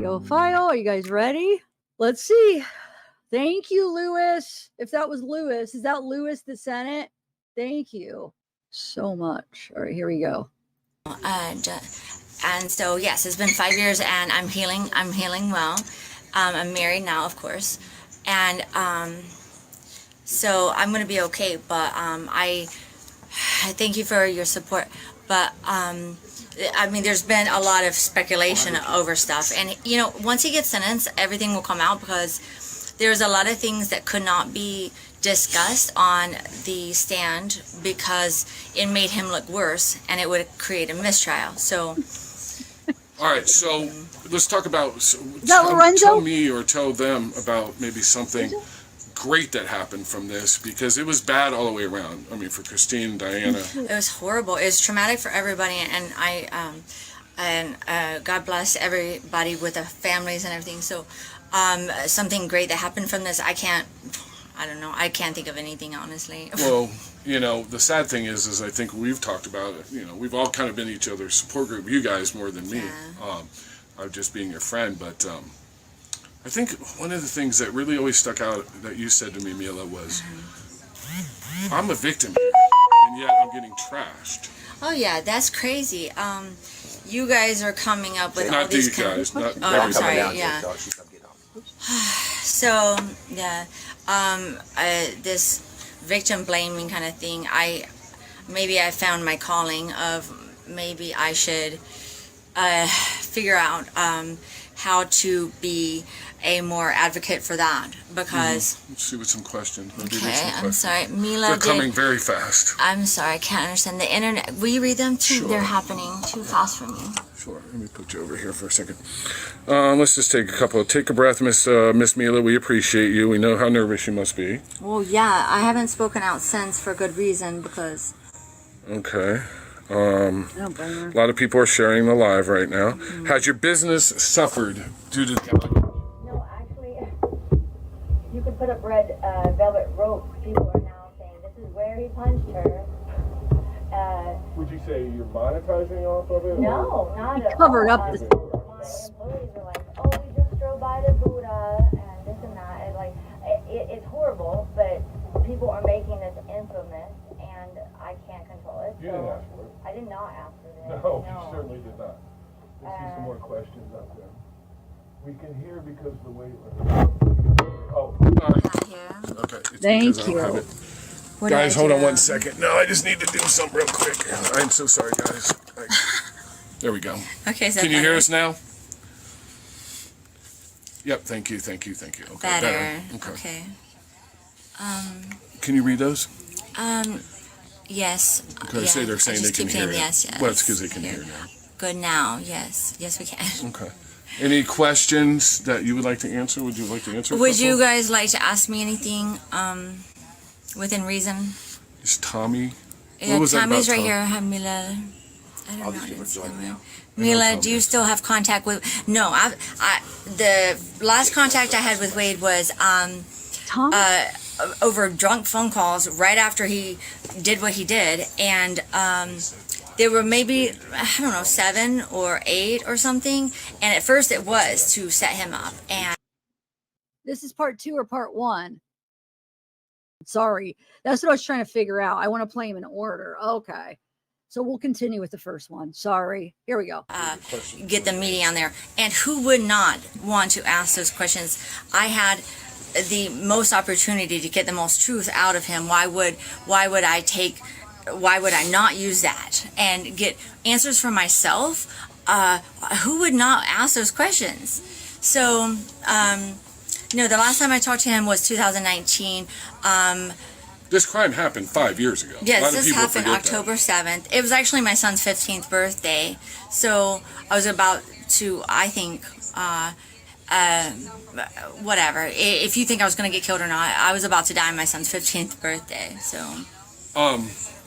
audio file. Are you guys ready? Let's see. Thank you, Lewis. If that was Lewis, is that Lewis that sent it? Thank you so much. All right, here we go. And so yes, it's been 5 years and I'm healing well. I'm married now, of course, and so I'm gonna be okay, but I thank you for your support. But I mean, there's been a lot of speculation over stuff, and you know, once he gets sentenced, everything will come out, because there's a lot of things that could not be discussed on the stand because it made him look worse and it would create a mistrial. So all right, so let's talk about, Lorenzo? tell me or tell them about maybe something great that happened from this, because it was bad all the way around. I mean, for Christine and Diana. it was horrible. It was traumatic for everybody, and God bless everybody with their families and everything. So something great that happened from this, I can't think of anything, honestly. Well, you know, the sad thing is I think we've talked about it. You know, we've all kind of been each other's support group. You guys more than me. Yeah. I'm just being your friend. But I think one of the things that really always stuck out that you said to me, Mila, was, I'm a victim here, and yet I'm getting trashed. Oh yeah, that's crazy. You guys are coming up with all these guys, not oh, I'm sorry. down, Yeah. So yeah, this victim blaming kind of thing. Maybe I found my calling of maybe I should figure out how to be a more advocate for that, because Let's see with some questions. Maybe okay, some I'm questions. sorry, Mila. They're coming very fast. I'm sorry, I can't understand the internet. Will you read them too? Sure. They're happening too fast for me. Sure. Let me put you over here for a second. Let's just take a couple. Take a breath, Miss Mila. We appreciate you. We know how nervous you must be. Well, yeah, I haven't spoken out since for good reason, because. Okay. A lot of people are sharing the live right now. Mm-hmm. Has your business suffered due to? No, actually, you could put up red velvet rope. People are now saying this is where he punched her. Would you say you're monetizing off of it? No, not at all. Covered up My employees are like, oh, we just drove by the Buddha and this and that. And like, it's horrible, but people are making this infamous, and I can't control it. You didn't ask for it. I did not ask for this. No, you certainly did not. Let's see some more questions out there. We can hear because the weight limit. Oh, sorry. Not here. Okay. It's Thank because I don't have you. it. What did Guys, I hold on do? 1 second. No, I just need to do something real quick. I'm so sorry, guys. There we go. Okay, so Can you hear better. us now? Yep, thank you. Okay, Better. Okay. Can you read those? Yes. Okay, yeah. say they're saying I they just can keep hear saying it. yes, yes. Well, it's because they can Here. hear now. Good now. Yes. Yes, we can. Okay. Any questions that you would like to answer? Would you like to answer? Would you guys like to ask me anything within reason? Is Tommy? Yeah, What was that Tommy's about right Tom? here. Hi, Mila. I don't know. Obviously, we're joining now. Mila, do you still have contact with? No, the last contact I had with Wade was Tom? over drunk phone calls right after he did what he did, and there were maybe, I don't know, 7 or 8 or something, and at first it was to set him up, and This is part 2 or part 1? Sorry. That's what I was trying to figure out. I want to play them in order. Okay. So we'll continue with the first one. Sorry. Here we go. get the meeting on there. And who would not want to ask those questions? I had the most opportunity to get the most truth out of him. Why would I not use that and get answers for myself? Who would not ask those questions? So, the last time I talked to him was 2019. This crime happened 5 years ago. A lot Yes, of this people happened forget October 7th. It was actually my son's 15th birthday. So I was about to, I think, whatever. If you think I was going to get killed or not, I was about to die on my son's 15th birthday. So.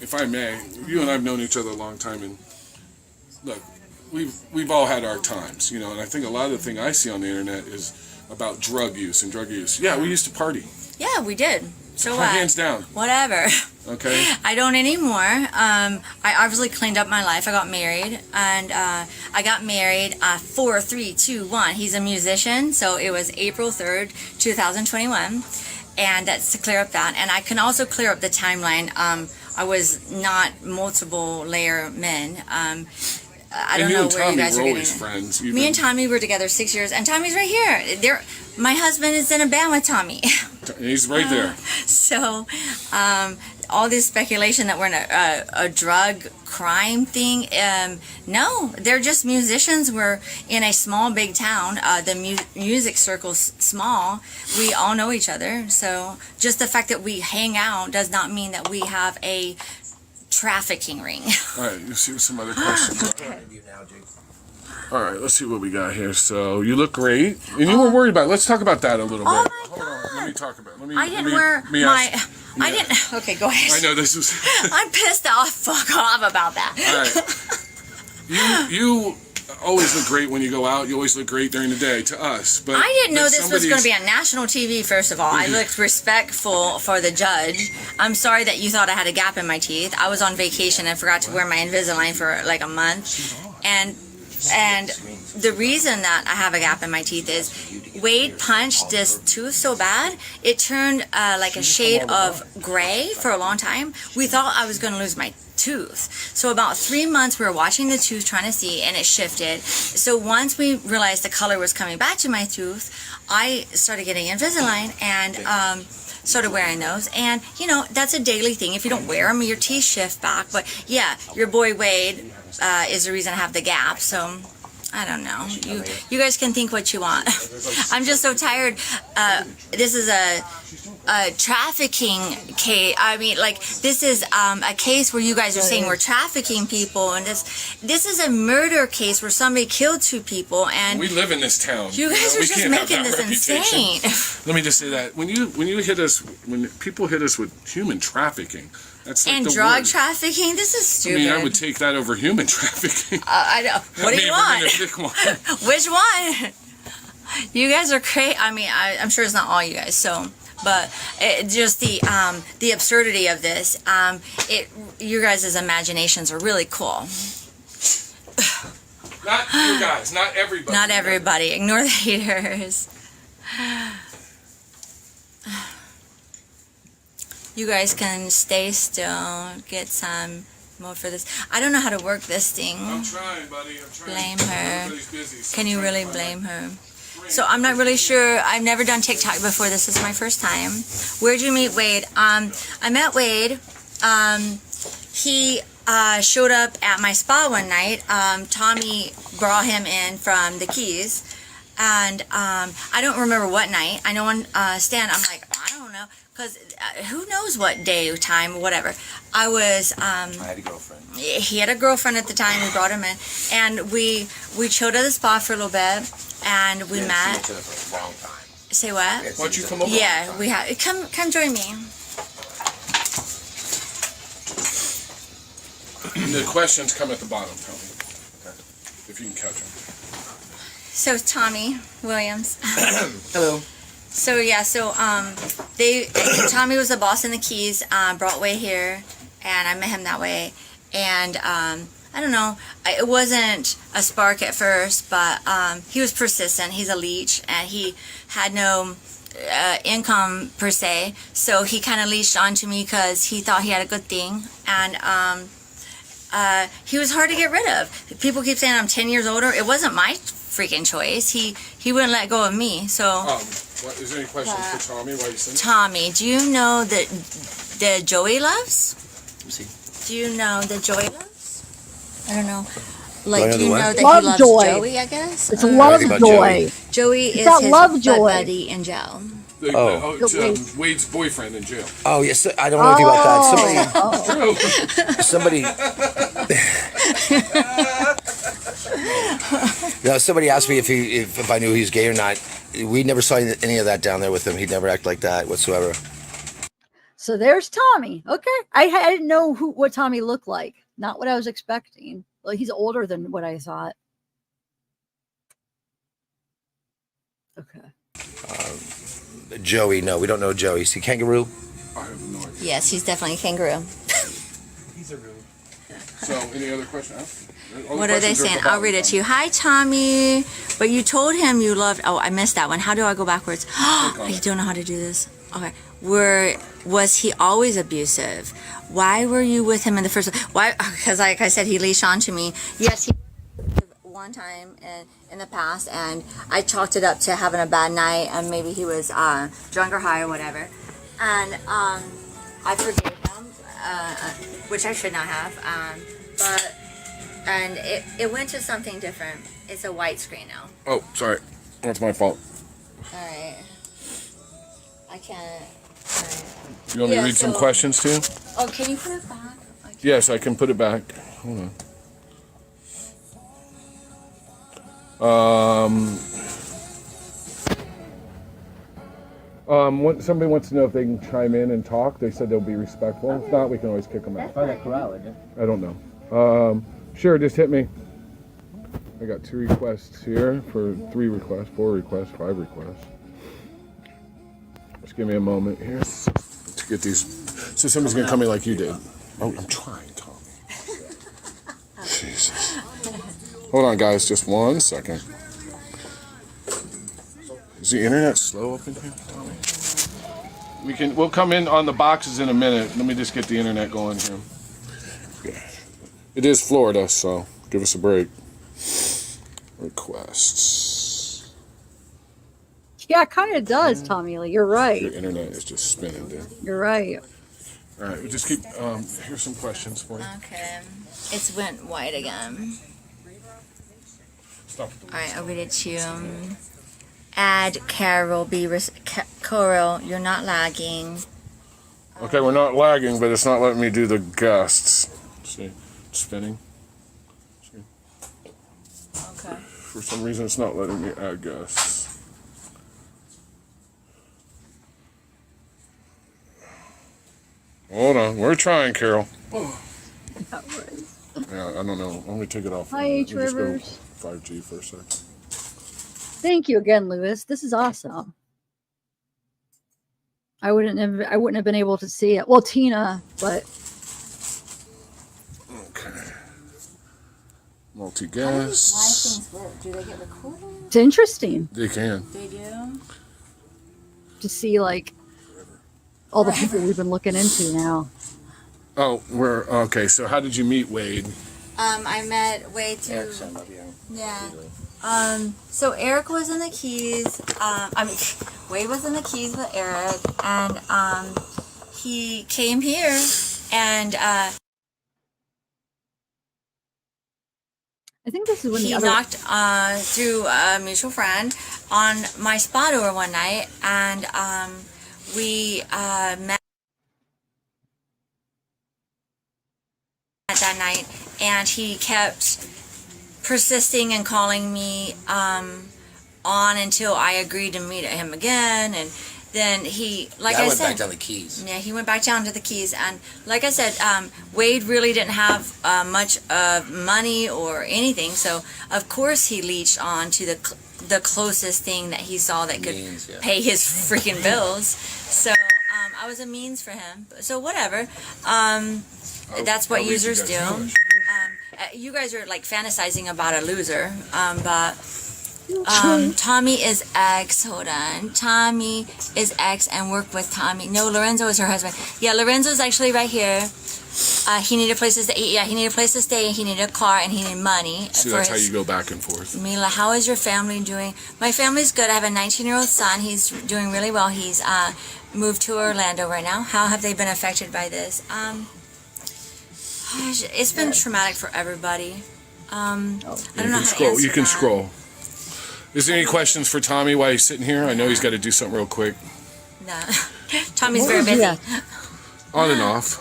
If I may, you and I have known each other a long time, and look, we've all had our times, and I think a lot of the thing I see on the internet is about drug use and drug use. Yeah, we used to party. Yeah, we did. So what? Hands down. Whatever. Okay. I don't anymore. I obviously cleaned up my life. I got married, and I got married 4, 3, 2, 1. He's a musician, so it was April 3rd, 2021, and that's to clear up that. And I can also clear up the timeline. I was not multiple layer men. I don't know where you guys are getting it. Friends. Me and Tommy were together 6 years, and Tommy's right here. My husband is in a band with Tommy. He's right there. So, all this speculation that we're in a drug crime thing, no, they're just musicians. We're in a small, big town. The music circle's small. We all know each other. So, just the fact that we hang out does not mean that we have a trafficking ring. All right, you see some other questions. All right, let's see what we got here. So you look great, and you were worried about it. Let's talk about that a little bit. My Hold on, let me talk about it. I didn't wear my. I didn't. Okay, go ahead. I know this was. I'm pissed off. Fuck off about that. All right. You always look great when you go out. You always look great during the day to us. But I didn't know this was going to be on national TV, first of all. I looked respectful for the judge. I'm sorry that you thought I had a gap in my teeth. I was on vacation and forgot to wear my Invisalign for like a month. And the reason that I have a gap in my teeth is Wade punched this tooth so bad, it turned like a shade of gray for a long time. We thought I was going to lose my tooth. So about 3 months we were watching the tooth trying to see, and it shifted. So once we realized the color was coming back to my tooth, I started getting Invisalign and started wearing those. And you know, that's a daily thing. If you don't wear them, your teeth shift back. But yeah, your boy Wade is the reason I have the gap. So I don't know. You guys can think what you want. I'm just so tired. This is a trafficking case. I mean, like, this is a case where you guys are saying we're trafficking people, and this is a murder case where somebody killed 2 people, and we live in this town. You guys are just making this insane. Let me just say that when you hit us, when people hit us with human trafficking, that's like and the drug word. trafficking. This is stupid. I mean, I would take that over human trafficking. I know. What do you want? Pick one. Which one? You guys are crazy. I mean, I'm sure it's not all you guys. So, but just the absurdity of this. You guys' imaginations are really cool. Not you guys. Not everybody. Not everybody. Ignore the haters. You guys can stay still. Get some more for this. I don't know how to work this thing. I'm trying, buddy. I'm trying. Blame her. Everybody's busy, so Can you really blame her? So I'm not really sure. I've never done TikTok before. This is my first time. Where'd you meet Wade? I met Wade. He showed up at my spa one night. Tommy brought him in from the Keys. And I don't remember what night. I know on Stan, I'm like, I don't know. Because who knows what day or time, whatever. I was... I had a girlfriend. He had a girlfriend at the time. We brought him in. And we chilled at the spa for a little bit. And we met. For a long time. Say what? Why don't you come over? Yeah, we have. Come join me. The questions come at the bottom, Tony. Okay. If you can catch them. So Tommy Williams. Hello. So yeah, Tommy was the boss in the Keys, brought Wade here, and I met him that way. And I don't know, it wasn't a spark at first, but he was persistent. He's a leech, and he had no income per se, so he kind of leached onto me because he thought he had a good thing. And he was hard to get rid of. People keep saying I'm 10 years older. It wasn't my freaking choice. He wouldn't let go of me. So Is there any questions for Tommy while you sing? Tommy, do you know that Joey loves? Let me see. Do you know that Joey loves? I don't know. Like, Do I know do you the what? know that Love he loves joy. Joey, I guess? It's Or- love Anything about joy. Joey is that his love butt joy. buddy in jail. It's Wade's boyfriend in jail. Oh yes, I don't know anything about that. Somebody. No, somebody asked me if I knew he was gay or not. We never saw any of that down there with him. He'd never act like that whatsoever. So there's Tommy. Okay. I didn't know what Tommy looked like. Not what I was expecting. Well, he's older than what I thought. Okay. Joey, no, we don't know Joey. See Kangaroo? I have no idea. Yes, he's definitely a kangaroo. So, any other questions? What are they saying? I'll read it to you. Hi, Tommy. But you told him you loved. Oh, I missed that one. How do I go backwards? I don't know how to do this. Okay. Was he always abusive? Why were you with him in the first place? Why? Because, like I said, he leashed on to me. Yes, he one time in the past, and I chalked it up to having a bad night, and maybe he was drunk or high or whatever. And I forgave him, which I should not have. And it went to something different. It's a white screen now. Oh, sorry. That's my fault. All right. I can't. All right. You want me to read some questions too? Oh, can you put it back? Yes, I can put it back. Hold on. Somebody wants to know if they can chime in and talk. They said they'll be respectful. If not, we can always kick them out. Probably that corral, isn't it? I don't know. Sure, just hit me. I got 2 requests here for 3 requests, 4 requests, 5 requests. Just give me a moment here to get these. So somebody's gonna come in like you did. Oh, I'm trying, Tommy. Jesus. Hold on, guys, just 1 second. Is the internet slow up in here, Tommy? We'll come in on the boxes in a minute. Let me just get the internet going here. It is Florida, so give us a break. Requests. Yeah, it kind of does, Tommy Lee. You're right. Your internet is just spinning, dude. You're right. All right, we just keep. Here's some questions for you. Okay. It's went white again. Stop. All right, I'll read it to you. Add Carol. Coral, you're not lagging. Okay, we're not lagging, but it's not letting me do the guests. See, it's spinning. See? Okay. For some reason, it's not letting me add guests. Hold on, we're trying, Carol. Yeah, I don't know. Let me take it off. Hi, H. Let me just go Rivers. 5G for a sec. Thank you again, Lewis. This is awesome. I wouldn't have been able to see it. Well, Tina, but Okay. How do these live Multi-guests. things work? Do they get recorded? it's interesting They can. They do. to see like all the people we've been looking into now. Oh, we're okay. So, how did you meet Wade? I met Wade through. Yeah. So Eric was in the Keys. Wade was in the Keys with Eric, and he came here, and I think this is when he the other knocked through a mutual friend on my spa door one night, and we met that night, and he kept persisting and calling me on until I agreed to meet him again. And then he, like I I went said, back down the Keys. yeah, he went back down to the Keys, and like I said, Wade really didn't have much money or anything, so of course he leached on to the closest thing that he saw that could Means, yeah. pay his freaking bills. So I was a means for him. So whatever. That's what I'll leave you users guys do. know. You guys are like fantasizing about a loser, but Tommy is ex. Hold on, Tommy is ex and work with Tommy. No, Lorenzo is her husband. Yeah, Lorenzo's actually right here. He needed a place to stay. Yeah, he needed a place to stay. He needed a car and he needed money. See, that's how you go back and forth. Mila, how is your family doing? My family's good. I have a 19-year-old son. He's doing really well. He's moved to Orlando right now. How have they been affected by this? It's been traumatic for everybody. I don't know how to Scroll. answer You can that. scroll. Is there any questions for Tommy while he's sitting here? I know he's got to do something real quick. No. Tommy's very busy. Yeah. On and off.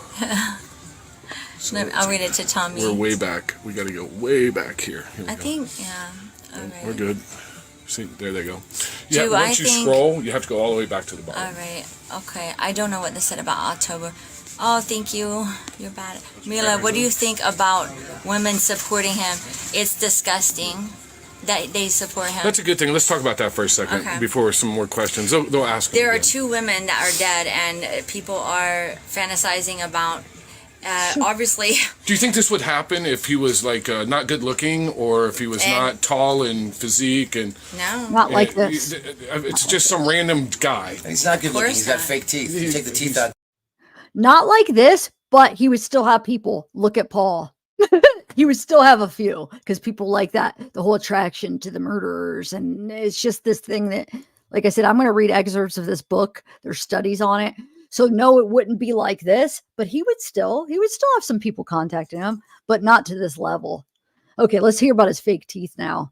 I'll read it to Tommy. We're way back. We got to go way back here. Here we I go. think, yeah. All right. We're good. See, there they go. Do Yeah, once I you think- scroll, you have to go all the way back to the bottom. All right. Okay. I don't know what they said about October. Oh, thank you. You're bad. Mila, what do you think about women supporting him? It's disgusting. that they support him. That's a good thing. Let's talk about that for a second Okay. before some more questions. They'll ask. There are again. 2 women that are dead, and people are fantasizing about. Obviously, Do you think this would happen if he was like not good looking, or if he was And- not tall and physique and? no. Not like this. It's just some random guy. And he's not good looking. course He's got not. fake teeth. You take the teeth out. Not like this, but he would still have people look at Paul. He would still have a few because people like that, the whole attraction to the murderers. And it's just this thing that, like I said, I'm going to read excerpts of this book. There's studies on it. So no, it wouldn't be like this, but he would still have some people contacting him, but not to this level. Okay, let's hear about his fake teeth now.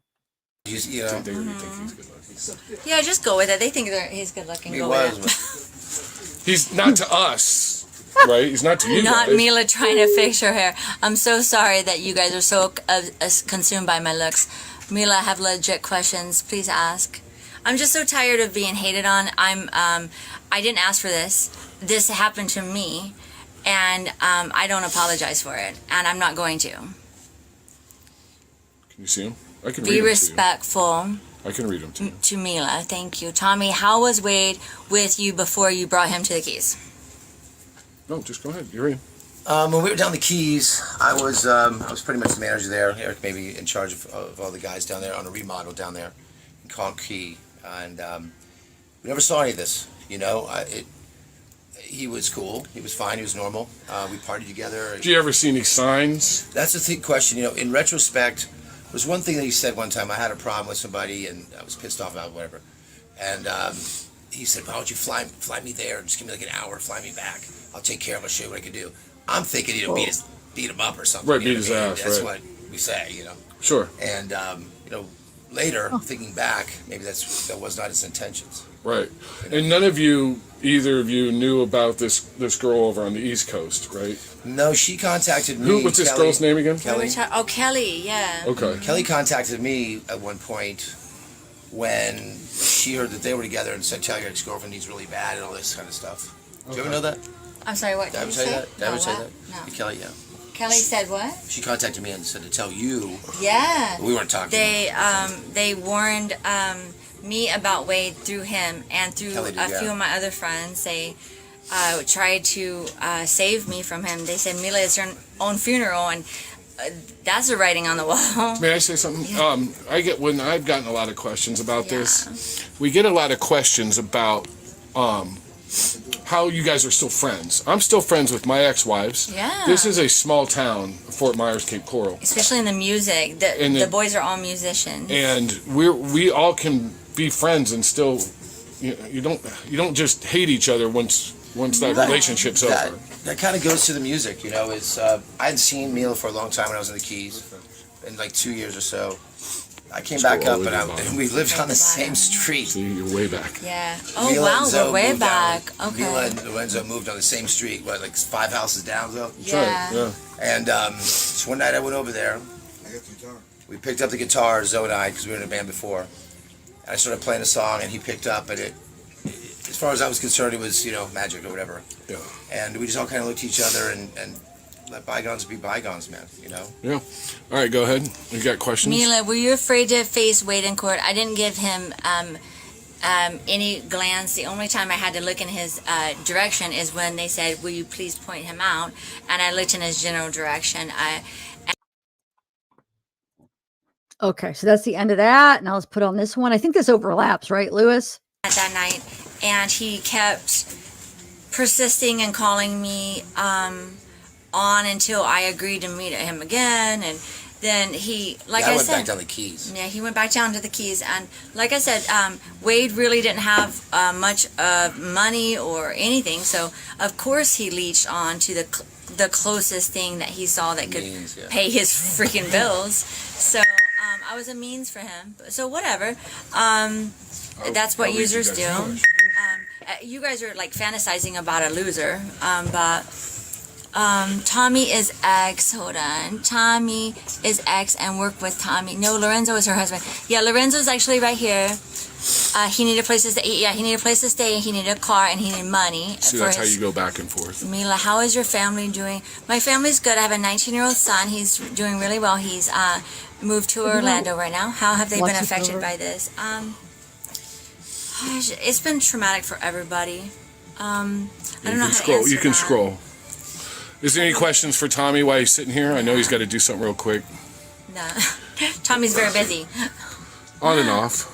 You know, They really think he's good looking. Yeah, just go with it. They think he's good looking. he Go was. with it. He's not to us, right? He's not to you Not guys. Mila trying to fix her hair. I'm so sorry that you guys are so consumed by my looks. Mila, I have legit questions. Please ask. I'm just so tired of being hated on. I didn't ask for this. This happened to me, and I don't apologize for it, and I'm not going to. Can you see him? I can read Be him to respectful you. I can read him to you. to Mila. Thank you. Tommy, how was Wade with you before you brought him to the Keys? No, just go ahead. You're in. When we were down the Keys, I was pretty much the manager there. Eric maybe in charge of all the guys down there on a remodel down there in Conch Key, and we never saw any of this. You know, he was cool. He was fine. He was normal. We partied together. Did you ever see any signs? That's the question. You know, in retrospect, there's one thing that he said one time. I had a problem with somebody, and I was pissed off about whatever. And he said, "Why don't you fly me there? Just give me like an hour. Fly me back. I'll take care of him. I'll show you what I can do." I'm thinking, beat him up or something. Right, you know beat his what I mean? ass, That's right. what we say, you know. Sure. And later, thinking back, maybe that was not his intentions. Right. And none of you, either of you, knew about this girl over on the East Coast, right? No, she contacted me. What's this Kelly. girl's name again? Kelly. Oh, Kelly, yeah. Okay. Kelly contacted me at one point when she heard that they were together and said, "Tell your ex-girlfriend he's really bad," and all this kind of stuff. Do you ever know that? I'm sorry, what Did I did ever you say say? that? Did I ever say what? that? No. Kelly, yeah. Kelly said what? She contacted me and said to tell you. Yeah. We weren't talking. They warned me about Wade through him and through Kelly did, a yeah. few of my other friends. They tried to save me from him. They said, "Mila, it's your own funeral," and that's the writing on the wall. May I say something? When I've gotten a lot of questions about Yeah. this, we get a lot of questions about how you guys are still friends. I'm still friends with my ex-wives. Yeah. This is a small town, Fort Myers, Cape Coral. Especially in the music. The boys are all musicians. And we all can be friends and still you don't just hate each other once that relationship's over. That kind of goes to the music, you know. I hadn't seen Mila for a long time when I was in the Keys, in like 2 years or so. I came back go all up the way to the and bottom. we lived on the At the same bottom. street. See, you're way back. Yeah. Oh, Mila wow, and Zoe we're way moved down- back. Okay. Mila and Lorenzo moved on the same street, like 5 houses down, though. That's right, Yeah. And so one night I went over there. We picked up the guitar, Zoe and I, because we were in a band before. And I started playing a song, and he picked up, and as far as I was concerned, it was, magic or whatever. Yeah. And we just all kind of looked at each other and let bygones be bygones, man, Yeah. All right, go ahead. You got questions? Mila, were you afraid to face Wade in court? I didn't give him any glance. The only time I had to look in his direction is when they said, "Will you please point him out?" And I looked in his general direction. Okay, so that's the end of that. Now let's put on this one. I think this overlaps, right, Lewis? At that night, and he kept persisting and calling me on until I agreed to meet him again. And then he, like I I went said, back down the Keys. yeah, he went back down to the Keys, and like I said, Wade really didn't have much money or anything, so of course he leached on to the closest thing that he saw that could Means, yeah. pay his freaking bills. So I was a means for him. So whatever. That's what I'll leave you users guys do. to it. You guys are like fantasizing about a loser, but Tommy is ex. Hold on. Tommy is ex and work with Tommy. No, Lorenzo is her husband. Yeah, Lorenzo's actually right here. He needed a place to stay. Yeah, he needed a place to stay. He needed a car and he needed money. See, that's how you go back and forth. Mila, how is your family doing? My family's good. I have a 19-year-old son. He's doing really well. He's moved to Orlando right now. How have they been affected by this? It's been traumatic for everybody. I don't know how to answer You can that. scroll. Is there any questions for Tommy while he's sitting here? I know he's got to do something real quick. No. Tommy's very busy. On and off.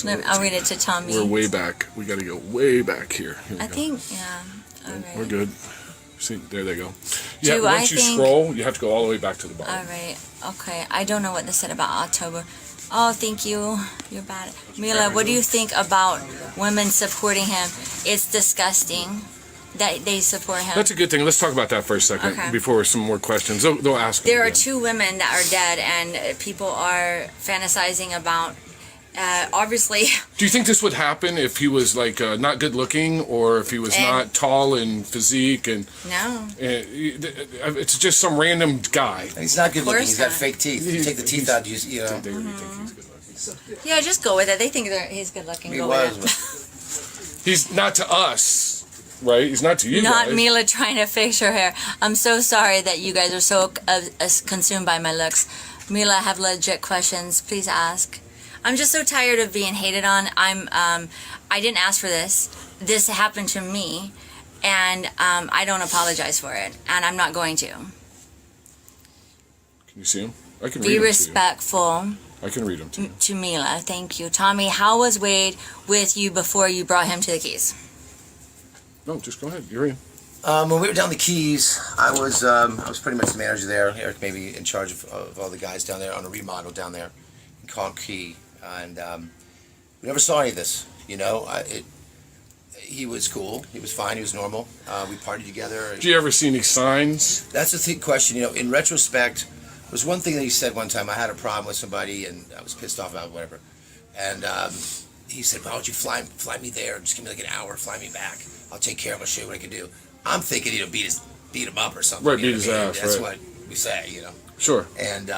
I'll read it to Tommy. We're way back. We got to go way back here. Here we I go. think, yeah. All right. We're good. See, there they go. Do once I you think- scroll, you have to go all the way back to the bottom. All right. Okay. I don't know what they said about October. Oh, thank you. You're bad. Mila, what do you think about women supporting him? It's disgusting that they support him. That's a good thing. Let's talk about that for a second Okay. before some more questions. They'll ask. There are again. 2 women that are dead, and people are fantasizing about. Obviously, Do you think this would happen if he was like not good looking, or if he was And- not tall and physique, and no. it's just some random guy? And he's not good looking. course He's got not. fake teeth. You take the teeth out, you know. They really think he's good looking. Yeah, just go with it. They think he's good looking. He Go was. with it. He's not to us, right? He's not to you Not guys. Mila trying to fix her hair. I'm so sorry that you guys are so consumed by my looks. Mila, I have legit questions. Please ask. I'm just so tired of being hated on. I didn't ask for this. This happened to me, and I don't apologize for it, and I'm not going to. Can you see him? I can read Be them to respectful you. I can read them to you. to Mila. Thank you. Tommy, how was Wade with you before you brought him to the Keys? No, just go ahead. You're in. When we were down the Keys, I was pretty much the manager there. Eric maybe in charge of all the guys down there on a remodel down there in Conch Key, and we never saw any of this. You know, he was cool. He was fine. He was normal. We partied together. Do you ever see any signs? That's the question. You know, in retrospect, there was one thing that he said one time. I had a problem with somebody, and I was pissed off about whatever. And he said, "Why don't you fly me there? Just give me like an hour. Fly me back. I'll take care of him. I'll show you what I can do." I'm thinking, you know, beat him up or something. Right, you know beat his what I mean? ass, That's right. what we say, you know. Sure. And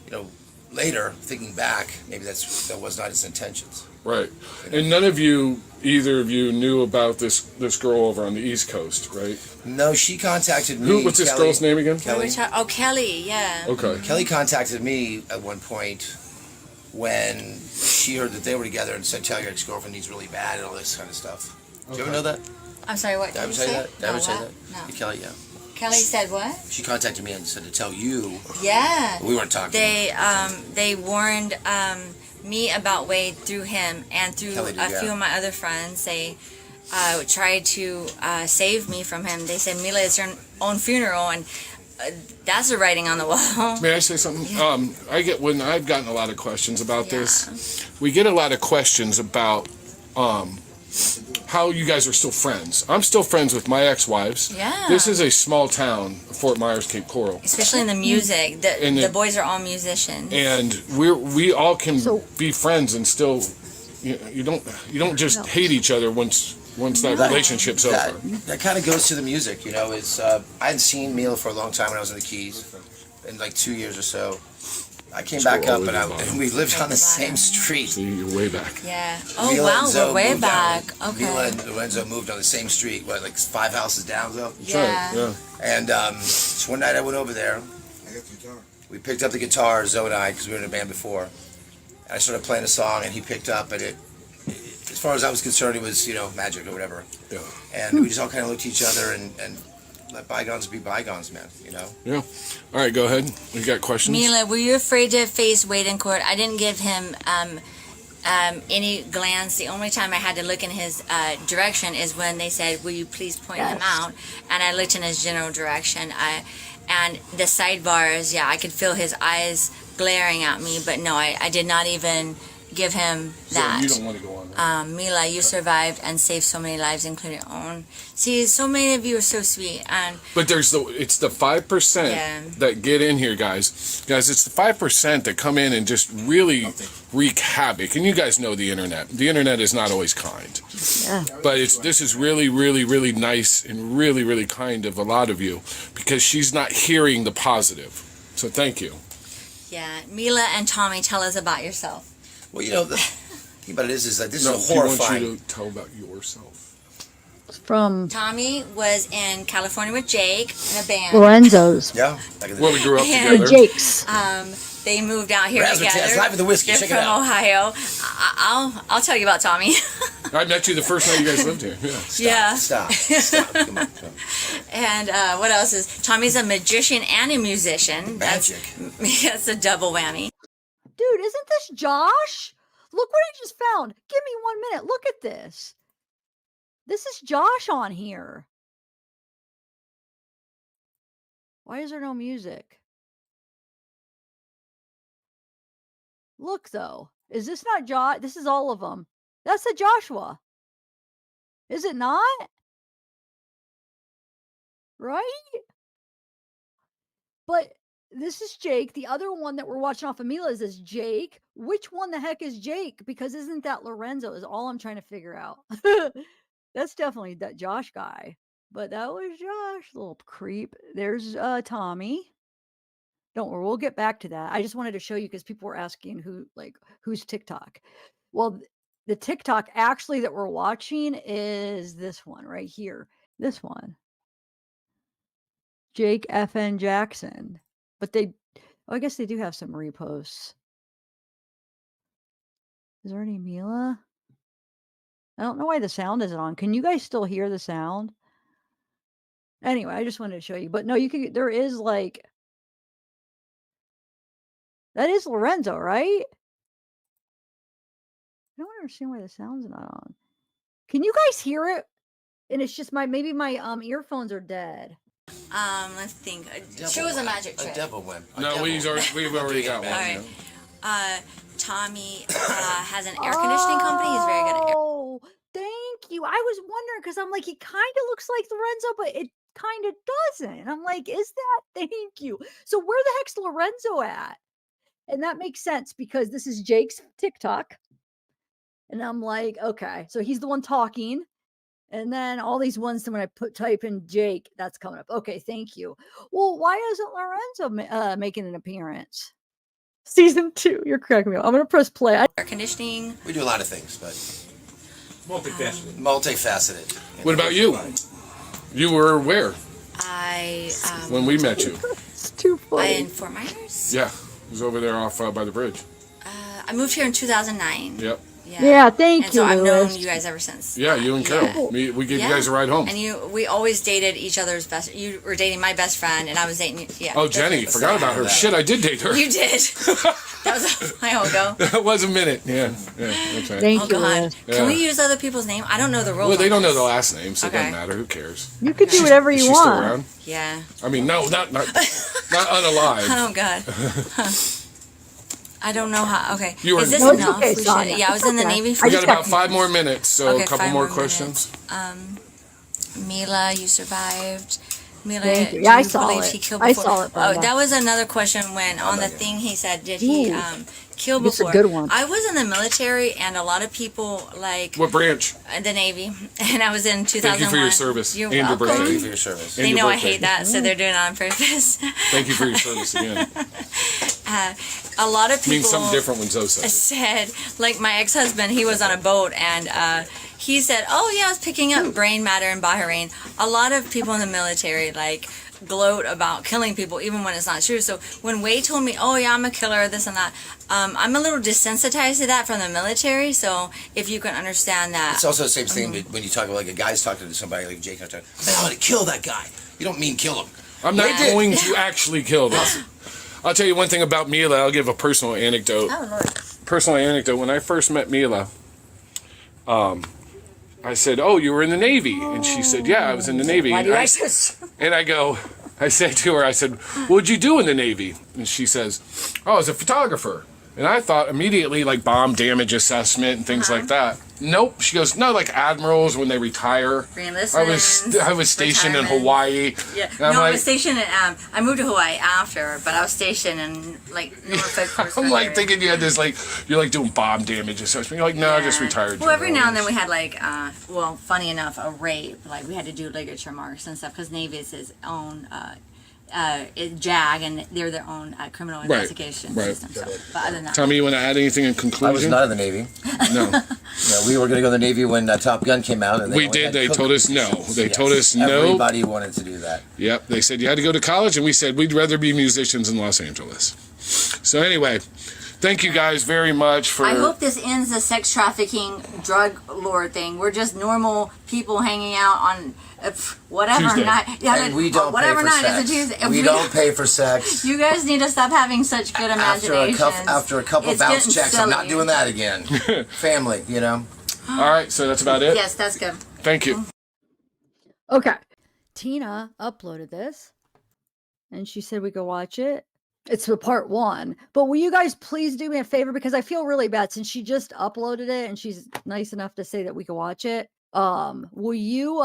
you know, later thinking back, maybe that was not his intentions. Right. And none of you, either of you, knew about this girl over on the East Coast, right? No, she contacted me. What's this Kelly. girl's name again? Kelly. Oh, Kelly, yeah. Okay. Kelly contacted me at one point when she heard that they were together and said, "Tell your ex-girlfriend he's really bad," and all this kind of stuff. Did you ever know that? I'm sorry, what Did I did ever you tell you say? that? Did I ever tell you what? that? No. Yeah, Kelly, yeah. Kelly said what? She contacted me and said to tell you. Yeah. We weren't talking. They warned me about Wade through him and through Kelly did, a yeah. few of my other friends. They tried to save me from him. They said, Mila, it's your own funeral, and that's the writing on the wall. May I say something? When I've gotten a lot of questions about Yeah. this, we get a lot of questions about how you guys are still friends. I'm still friends with my ex-wives. Yeah. This is a small town, Fort Myers, Cape Coral. Especially in the music. And The the- boys are all musicians. And we all can So- be friends and still you don't just hate each other once that relationship's over. That kind of goes to the music, you know. Is I hadn't seen Mila for a long time when I was in the Keys, in like 2 years or so. I came Let's back go all up the way and, to the bottom. and we lived on the Bottom. same street. See, you're way back. Yeah. Oh, Mila wow, and Zoe we're way moved down- back. Okay. Mila and Lorenzo moved on the same street, what, like 5 houses down though? That's right, yeah. And so one night I went over there. We picked up the guitar, Zoe and I, because we were in a band before. And I started playing a song, and he picked up, and as far as I was concerned, it was, you know, magic or whatever. Yeah. And we just all kind of looked at each other and let bygones be bygones, man, you know? Yeah. All right, go ahead. You got questions? Mila, were you afraid to face Wade in court? I didn't give him any glance. The only time I had to look in his direction is when they said, "Will you please point him Yes. out?" And I looked in his general direction. And the sidebars, yeah, I could feel his eyes glaring at me. But no, I did not even give him So that. you don't want to go on that. Mila, you survived and saved so many lives, including your own. See, so many of you are so sweet, and But it's the 5% Yeah. that get in here, guys. Guys, it's the 5% that come in and just really wreak havoc. And you guys know the internet. The internet is not always kind. Yeah. But this is really, really, really nice and really, really kind of a lot of you because she's not hearing the positive. So thank you. yeah, Mila and Tommy, tell us about yourself. Well, the thing about it is that this No, is do a you want horrifying. you to tell about yourself? From Tommy was in California with Jake in a band. Lorenzo's. Yeah, back in the Well, day. we grew up Yeah. together. Jake's. They moved out here Razzmatazz, together. live with the whiskey, They're check it from out. Ohio. I'll tell you about Tommy. I met you the first night you guys lived here. Yeah. Yeah. Stop. Come on. And what else is Tommy's a magician and a musician. Magic. That's a double whammy. Dude, isn't this Josh? Look what I just found. Give me 1 minute. Look at this. This is Josh on here. Why is there no music? Look, though. Is this not Josh? This is all of them. That's the Joshua. Is it not? Right? But this is Jake. The other one that we're watching off of Mila's is Jake. Which one the heck is Jake? Because isn't that Lorenzo is all I'm trying to figure out. That's definitely that Josh guy. But that was Josh, little creep. There's Tommy. Don't worry, we'll get back to that. I just wanted to show you because people were asking who's TikTok. Well, the TikTok actually that we're watching is this one right here. This one. Jake FN Jackson. But I guess they do have some reposts. Is there any Mila? I don't know why the sound isn't on. Can you guys still hear the sound? Anyway, I just wanted to show you. But no, there is that is Lorenzo, right? I don't understand why the sound's not on. Can you guys hear it? And it's just maybe my earphones are dead. Let's think. Show us a magic trick. A devil win. No, we've already got one. All right. Yeah. Tommy has an air conditioning company. He's very good at air. Oh, thank you. I was wondering because I'm like, he kind of looks like Lorenzo, but it kind of doesn't. And I'm like, is that? Thank you. So where the heck's Lorenzo at? And that makes sense because this is Jake's TikTok. And I'm like, okay, so he's the one talking. And then all these ones, when I type in Jake, that's coming up. Okay, thank you. Well, why isn't Lorenzo making an appearance? Season 2, you're cracking me up. I'm going to press play. Air conditioning. We do a lot of things, but Multifaceted. multifaceted. What about you? You were where I when we met you? It's too funny. in Fort Myers. Yeah, it was over there off by the bridge. I moved here in 200009. Yep. Yeah, thank And you, so I've known Louis. you guys ever since. Yeah, you and Carol. We gave you guys a ride home. And we always dated each other's best. You were dating my best friend, and I was dating you. Yeah. Oh, Jenny, forgot about her. Shit, I did date her. You did. That was a while ago. That was a minute. Yeah, that's right. Thank Oh you, God. Louis. Can we Yeah. use other people's name? I don't know the rules. Well, they on don't know this. the last name, so it Okay. doesn't matter. Who cares? You can do whatever Is you she still want. around? Yeah. I mean, no, not unalive. Oh God. Huh. I don't know how. Okay. You were- Is this No, it's enough? okay, We should- Sonia. yeah, I was It's in the okay. Navy for I We got just about got- 5 more minutes, so Okay, a couple 5 more more questions. Mila, you survived. Mila, Thank you. do Yeah, I you saw believe it. he killed I before? saw it, Oh, Brenda. that was another question when on the thing he said, did he Ooh. kill That's a before? good one. I was in the military, and a lot of people like What branch? the Navy, and I was in 2001. Thank you for your service You're and your welcome. birthday. Thank you for your service. And They your know I birthday. hate that, so they're doing it on purpose. Thank you for your service again. A lot of It people means something different when Zoe says it. said, like my ex-husband, he was on a boat and he said, oh yeah, I was picking up brain matter in Bahrain. A lot of people in the military like gloat about killing people even when it's not true. So when Wade told me, oh yeah, I'm a killer, this and that, I'm a little desensitized to that from the military. So if you can understand that. It's also the same thing when you talk about like a guy's talking to somebody like Jake. Man, I'm gonna kill that guy. You don't mean kill him. I'm not Yeah. going to actually kill them. I'll tell you one thing about Mila. I'll give a personal anecdote. Oh, Lord. Personal anecdote. When I first met Mila, I said, "Oh, you were in the Navy," and she said, "Yeah, I was in the Navy." Why do you And I like s- this? And I said to her, I said, "What'd you do in the Navy?" And she says, "Oh, I was a photographer." And I thought immediately like bomb damage assessment and things like that. Nope. She goes, no, like admirals when they retire. I was stationed in Hawaii. Yeah. And I'm No, I like, was stationed in, I moved to Hawaii after, but I was stationed in like Norfolk. I'm like thinking you had this like, you're like doing bomb damage assessment. You're like, no, I just retired. Well, every now and then we had like, well, funny enough, a rape. Like we had to do ligature marks and stuff because Navy is his own JAG, and they're their own criminal investigation system. So, but other than that, Tommy, you want to add anything in conclusion? I was not in the Navy. No. No, we were going to go to the Navy when Top Gun came out. And We did. They told us no. They told us no. Everybody wanted to do that. Yep. They said you had to go to college, and we said we'd rather be musicians in Los Angeles. So anyway, thank you guys very much for... I hope this ends the sex trafficking, drug lord thing. We're just normal people hanging out on whatever Tuesday. night. And we don't whatever pay for night sex. is a Tuesday. We don't pay for sex. You guys need to stop having such good imaginations. After a couple It's bounce getting checks, I'm not silly. doing that again. Family, you know. All right, so that's about it? Yes, that's good. Thank you. Okay. Tina uploaded this and she said we go watch it. It's for part 1. But will you guys please do me a favor, because I feel really bad since she just uploaded it and she's nice enough to say that we can watch it. Will you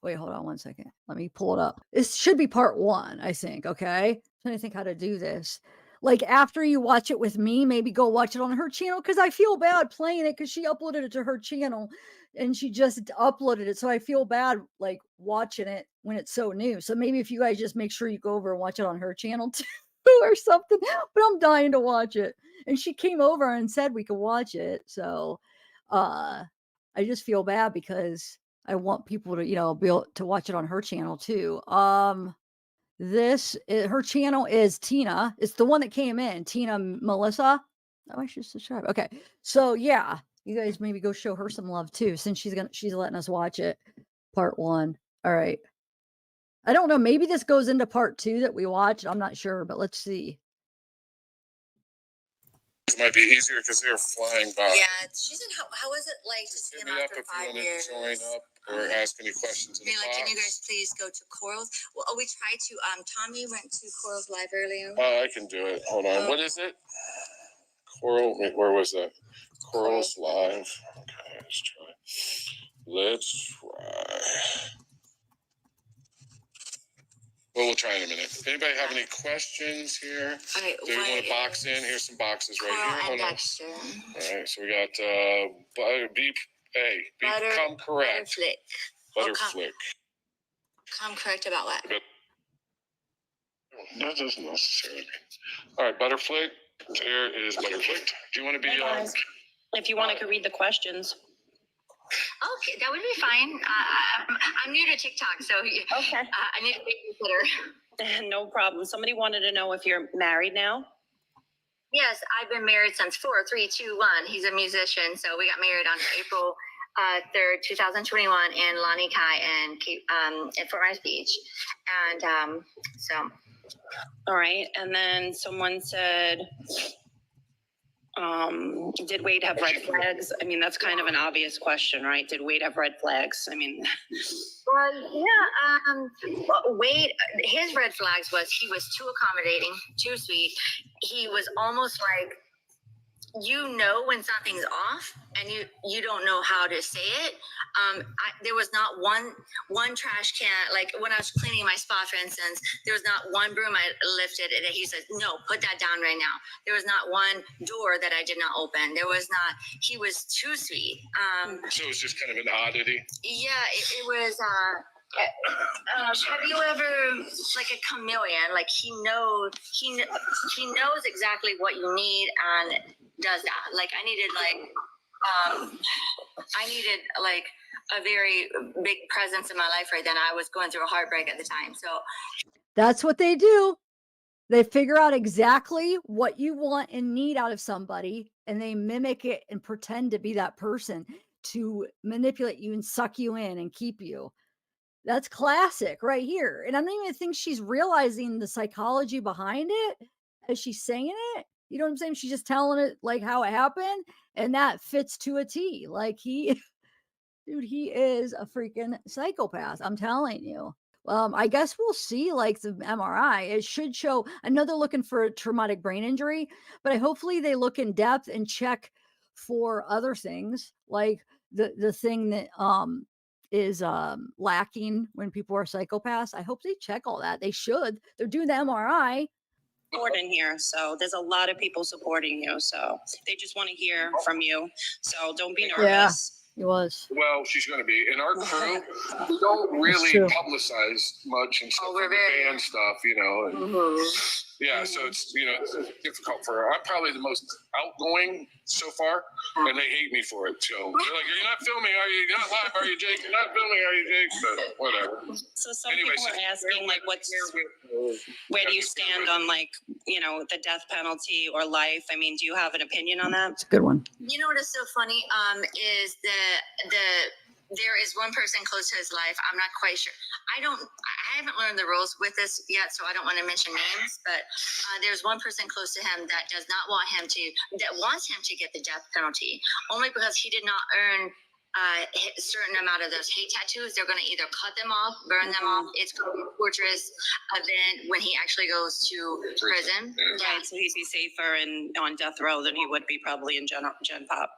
wait, hold on one second. Let me pull it up. This should be part 1, I think. Okay. I'm trying to think how to do this. Like after you watch it with me, maybe go watch it on her channel, because I feel bad playing it because she uploaded it to her channel and she just uploaded it. So I feel bad like watching it when it's so new. So maybe if you guys just make sure you go over and watch it on her channel too or something. But I'm dying to watch it. And she came over and said we could watch it. So I just feel bad because I want people to, be able to watch it on her channel too. Her channel is Tina. It's the one that came in, Tina Melissa. Oh, I should subscribe. Okay. So yeah, you guys maybe go show her some love too, since she's letting us watch it. Part 1. All right. I don't know. Maybe this goes into part 2 that we watched. I'm not sure, but let's see. It might be easier because they're flying by. Yeah, she said, how was it like to see Hit him me up after if you 5 want years? to join up or ask any questions in the Mila, box. can you guys please go to Coral's? Well, we tried to, Tommy went to Coral's live earlier. I can do it. Hold on. What is it? Coral. Wait, where was that? Coral's live. Okay, let's try. Let's try. Well, we'll try in a minute. Anybody have any questions here? Okay, Do we want to box in? Here's some boxes right here. Hold on. Dexter. All right, so we got come correct. Butterflick. Butterflick. Come correct about what? That doesn't necessarily mean. All right, Butterflick. There is Butterflick. Do you want to be If you want, I could read the questions. Okay, that would be fine. I'm new to TikTok, so Okay. I need to be considered. No problem. Somebody wanted to know if you're married now. Yes, I've been married since 4, 3, 2, 1. He's a musician, so we got married on April 3rd, 2021 in Lani Kai and at Fort Myers Beach. And so. All right. And then someone said, did Wade have red flags? I mean, that's kind of an obvious question, right? Did Wade have red flags? I mean, Wade, his red flags was he was too accommodating, too sweet. He was almost like, when something's off and you don't know how to say it. There was not one trash can, like when I was cleaning my spa, for instance, there was not one broom I lifted and he said, no, put that down right now. There was not one door that I did not open. He was too sweet. So it was just kind of an oddity. Yeah, it was, have you ever, like a chameleon, like he knows exactly what you need and does that. Like I needed a very big presence in my life right then. I was going through a heartbreak at the time. So That's what they do. They figure out exactly what you want and need out of somebody, and they mimic it and pretend to be that person to manipulate you and suck you in and keep you. That's classic right here. And I don't even think she's realizing the psychology behind it as she's saying it. You know what I'm saying? She's just telling it like how it happened, and that fits to a T. Like he is a freaking psychopath. I'm telling you. I guess we'll see like the MRI. It should show. I know they're looking for a traumatic brain injury, but hopefully they look in depth and check for other things like the thing that is lacking when people are psychopaths. I hope they check all that. They should. They're doing the MRI. Support in here, so there's a lot of people supporting you, so they just want to hear from you, so don't be nervous. He was. Well, she's going to be. In our crew, we don't really true. publicize much and stuff. Oh, we're like the very- band stuff, you know. And, yeah, so it's, you know, it's difficult for her. I'm probably the most outgoing so far, and they hate me for it. So they're like, "You're not filming, are you? You're not live, are you, Jake? You're not filming, are you, Jake?" But whatever. So some Anyway, people are asking, like, where do you stand on, like, you know, the death penalty or life? I mean, do you have an opinion on that? It's a good one. You know what is so funny? Is there is one person close to his life. I'm not quite sure. I haven't learned the rules with this yet, so I don't want to mention names. But there's one person close to him that does not want him to, that wants him to get the death penalty, only because he did not earn a certain amount of those hate tattoos. They're going to either cut them off, burn them off. It's going to be a torturous event when he actually goes to prison. Yeah. Right, so he'd be safer on death row than he would be probably in Gen Pop.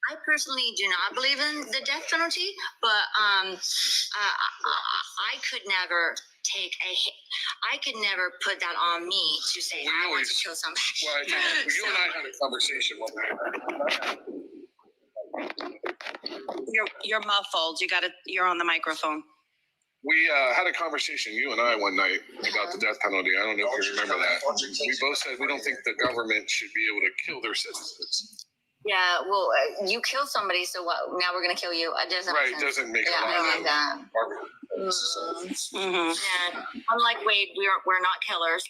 I personally do not believe in the death penalty, but I could never I could never put that on me to say We I want to always- kill somebody. Well, I think you and I had a conversation one night. You're muffled. You're on the microphone. We had a conversation, you and I, one night about the death penalty. I don't know if you remember that. We both said we don't think the government should be able to kill their citizens. Yeah, well, you kill somebody, so what? Now we're gonna kill you. It doesn't make Right, sense. doesn't make Yeah, a I don't lot like that. of sense. Mm-hmm. And unlike Wade, we're not killers.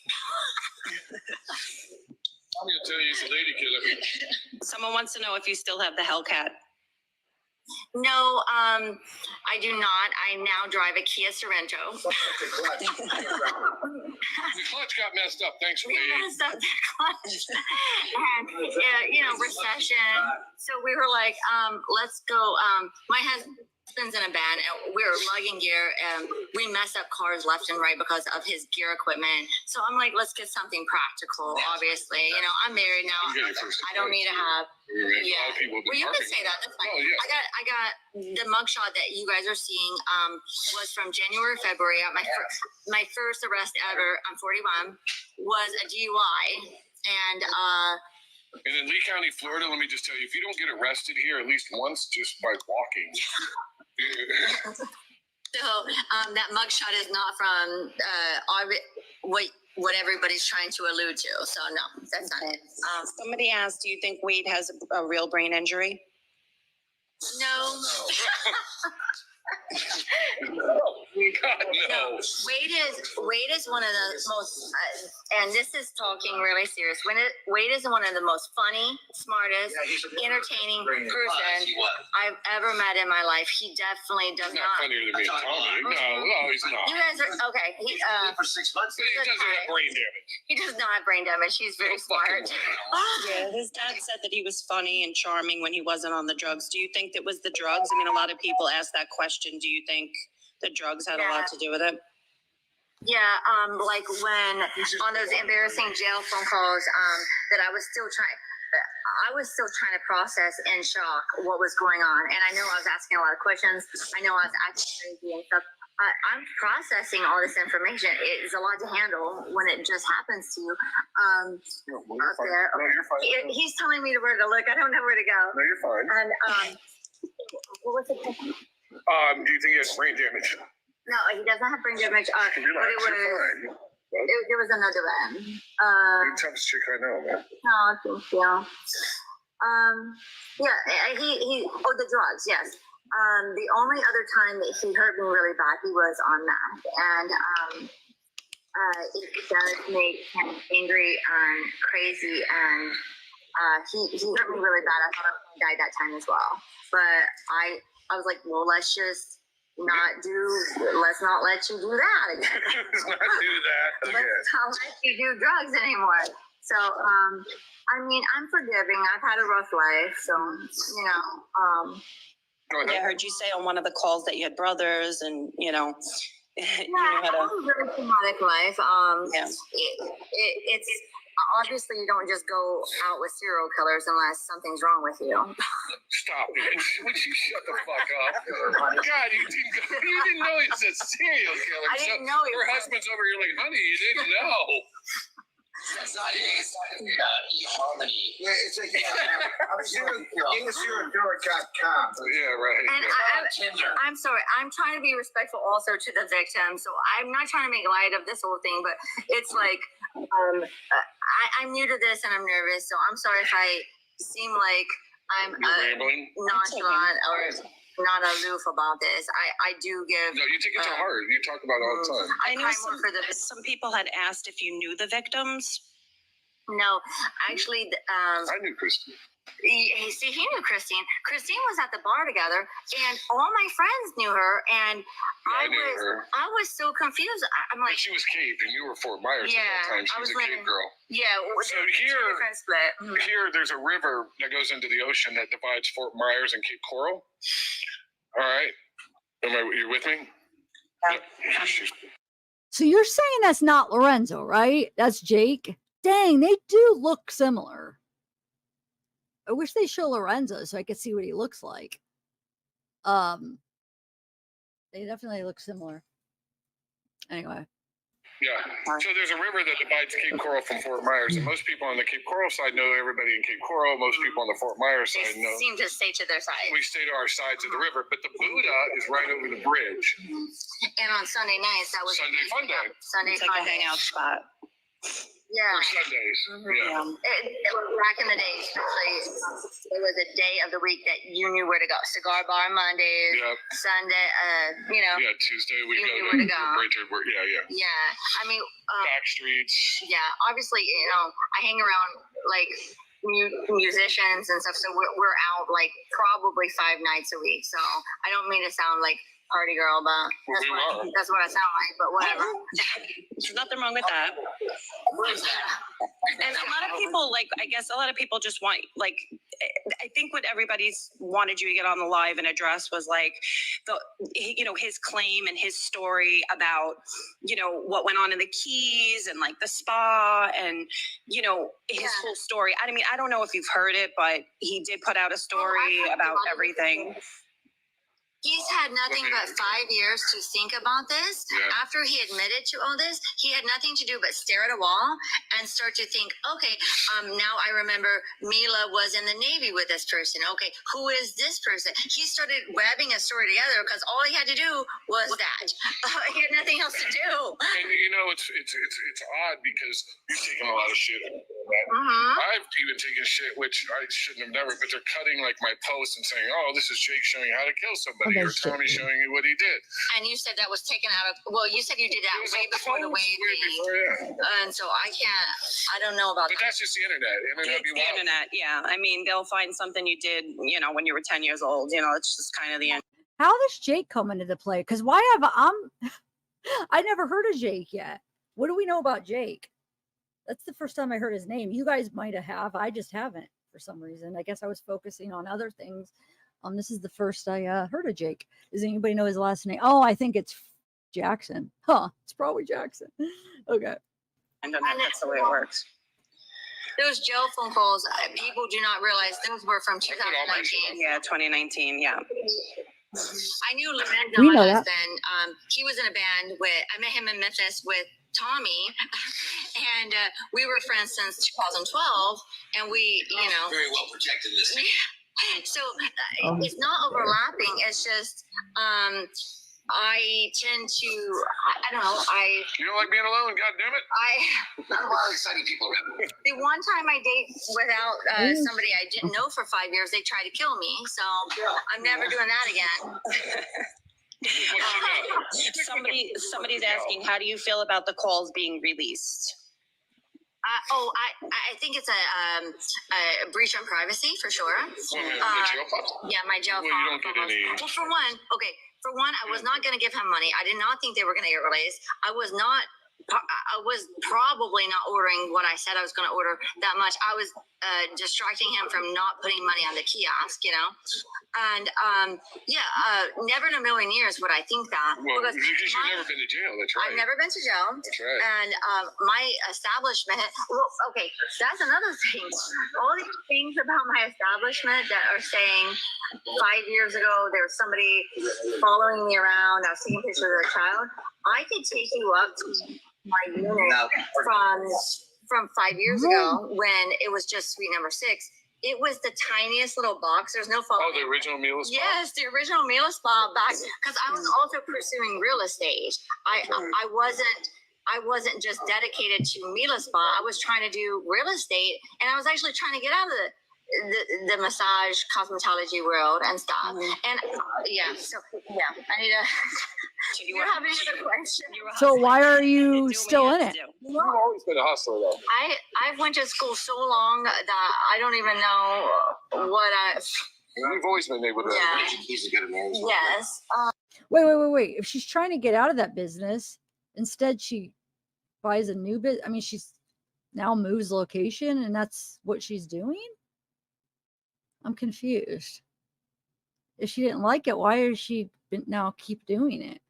I'm going to tell you, he's a lady killer. Someone wants to know if you still have the Hellcat. No, I do not. I now drive a Kia Sorento. The clutch got messed up. Thanks, We Wade. messed up the clutch. And, you know, recession. So we were like, let's go. My husband's in a band and we were lugging gear and we mess up cars left and right because of his gear equipment. So I'm like, let's get something practical, obviously. You know, I'm married now. I'm getting first I don't need to have. Yeah. Well, you can say that. That's fine. Oh, yeah. I got the mugshot that you guys are seeing. Was from January, February. My first arrest ever. I'm 41. Was a DUI, and And in Lee County, Florida, let me just tell you, if you don't get arrested here at least once just by walking. so that mugshot is not from what everybody's trying to allude to. So no, that's not it. Somebody asked, do you think Wade has a real brain injury? No. God, no. Wade is one of the most, and this is talking really serious. Wade is one of the most funny, smartest, entertaining person I've ever met in my life. He definitely does He's not funnier than me and Tommy. No, he's not. You guys are okay. He for 6 months. He doesn't have brain damage. he does not have brain damage. He's very smart. Yeah, his dad said that he was funny and charming when he wasn't on the drugs. Do you think that was the drugs? I mean, a lot of people ask that question. Do you think the drugs had a lot to do with it? Yeah, like when on those embarrassing jail phone calls, that I was still trying to process in shock what was going on. And I know I was asking a lot of questions. I know I was acting crazy and stuff. I'm processing all this information. It's a lot to handle when it just happens to you. No, you're fine. There. No, you're fine. He's telling me where to look. I don't know where to go. No, you're fine. And what was it? Do you think he has brain damage? No, he doesn't have brain damage. But Relax, it was. you're fine. There was another one. You're the toughest chick I know, man. No, thank you. Yeah, he. Oh, the drugs. Yes. The only other time that he hurt me really bad, he was on meth, and it does make him angry and crazy, and he hurt me really bad. I thought I was gonna die that time as well, but I was like, well, let's not let you do that again. Let's not do that again. Let's not let you do drugs anymore. So, I mean, I'm forgiving. I've had a rough life, so you know. Go ahead. Yeah, I heard you say on one of the calls that you had brothers, and you know, you know how I to. have a very traumatic life. Yeah. It's obviously you don't just go out with serial killers unless something's wrong with you. Stop it. Would you shut the fuck up? God, you didn't know he was a serial killer. I didn't know he Her was. husband's over here like, honey, you didn't know. That's not harmony. Yeah, it's like innocentdork.com. Yeah, right. And I'm sorry. I'm trying to be respectful also to the victim. So I'm not trying to make light of this whole thing, but it's like I'm new to this and I'm nervous. So I'm sorry if I seem like I'm You're rambling? nonchalant or not aloof about this. I do give. No, you take it to heart. You talk about it all the time. I know cry more for the some people had asked if you knew the victims. No, actually, I knew Christy. he knew Christine. Christine was at the bar together, and all my friends knew her, and I knew her. I was so confused. I'm But like, she was Cape, and you were Fort Myers Yeah, at that time. She I was was a Cape living- girl. yeah. So two here- different split. Mhm. Here, there's a river that goes into the ocean that divides Fort Myers and Cape Coral. All right. You with me? Yeah. So you're saying that's not Lorenzo, right? That's Jake. Dang, they do look similar. I wish they show Lorenzo so I could see what he looks like. They definitely look similar. Anyway. Yeah. So there's a river that divides Cape Coral from Fort Myers, and most people on the Cape Coral side know everybody in Cape Coral. Most people on the Fort Myers They side know. seem to stay to their side. We stay to our sides of the river, but the Buddha is right over the bridge. And on Sunday nights, that was Sunday fun day. Sunday It's like fun a day. hangout spot. Yeah. Or Sundays. Mhm. Yeah. It was back in the day, especially it was a day of the week that you knew where to go. Cigar bar Mondays, Yeah. Sunday, Yeah. Tuesday we You go knew to where to go. Bridgewood. Yeah. Yeah. I mean, Back streets. yeah, obviously, I hang around like musicians and stuff, so we're out like probably 5 nights a week. So I don't mean to sound like party girl, but that's what I sound like. But whatever. There's nothing wrong with that. And a lot of people, I guess a lot of people just want, I think what everybody's wanted you to get on the live and address was his claim and his story about, what went on in the Keys and the spa and, his whole story. I mean, I don't know if you've heard it, but he did put out a story about everything. He's had nothing but 5 years to think about this. Yeah. After he admitted to all this, he had nothing to do but stare at a wall and start to think, okay, now I remember Mila was in the Navy with this person. Okay, who is this person? He started webbing a story together because all he had to do was that. He had nothing else to do. And it's odd because you're taking a lot of shit. Mm-hmm. I've even taken shit which I shouldn't have never, but they're cutting my post and saying, "Oh, this is Jake showing you how to kill somebody," or Tommy showing you what he did. And you said that was taken out of, you said you did that It was way on the before the post, way way before, yeah. and so I don't know about But that. that's just the internet. Internet It's be the wild. internet, yeah. I mean, they'll find something you did, when you were 10 years old. It's just kind of the end. How does Jake come into the play? Because I never heard of Jake yet. What do we know about Jake? That's the first time I heard his name. You guys might have. I just haven't for some reason. I guess I was focusing on other things. This is the first I heard of Jake. Does anybody know his last name? Oh, I think it's Jackson. Huh? It's probably Jackson. Okay. And that's the way it works. Those jail phone calls, people do not realize those were from 2019. Yeah, 2019, yeah. I knew Lorenzo, We my know that. husband. He was in a band I met him in Memphis with Tommy, and we were friends since 2012. And we, Very well projected this. so it's not overlapping. It's just I tend to, I don't know, You don't like being alone, God damn it. Not a lot of exciting people around. the one time I date without somebody I didn't know for 5 years, they tried to kill me. So I'm never doing that again. Somebody's asking, how do you feel about the calls being released? I think it's a breach on privacy for sure. The jail file? Yeah, my jail Well, you don't get any. Well, for one, I was not going to give him money. I did not think they were going to get released. I was not I was probably not ordering what I said I was going to order that much. I was distracting him from not putting money on the kiosk, you know? And never in a million years would I think that. Well, because you've never been to jail, that's right. I've never been to jail. That's right. And my establishment, well, okay, that's another thing. All these things about my establishment that are saying 5 years ago there was somebody following me around, I was taking pictures of a child. I could take you up to my unit from 5 years ago when it was just suite number 6. It was the tiniest little box. There's no phone. Oh, the original Mila spot? Yes, the original Mila spot back, because I was also pursuing real estate. I wasn't just dedicated to Mila spot. I was trying to do real estate, and I was actually trying to get out of the massage cosmetology world and stuff. And I need to. Do you have any other questions? So why are you still in it? You've always been a hustler, though. I went to school so long that I don't even know what I. You've always been able to. Yeah. He's a good man. Yes. Wait. If she's trying to get out of that business, instead she buys a new business. I mean, she's now moves location, and that's what she's doing. I'm confused. If she didn't like it, why is she now keep doing it?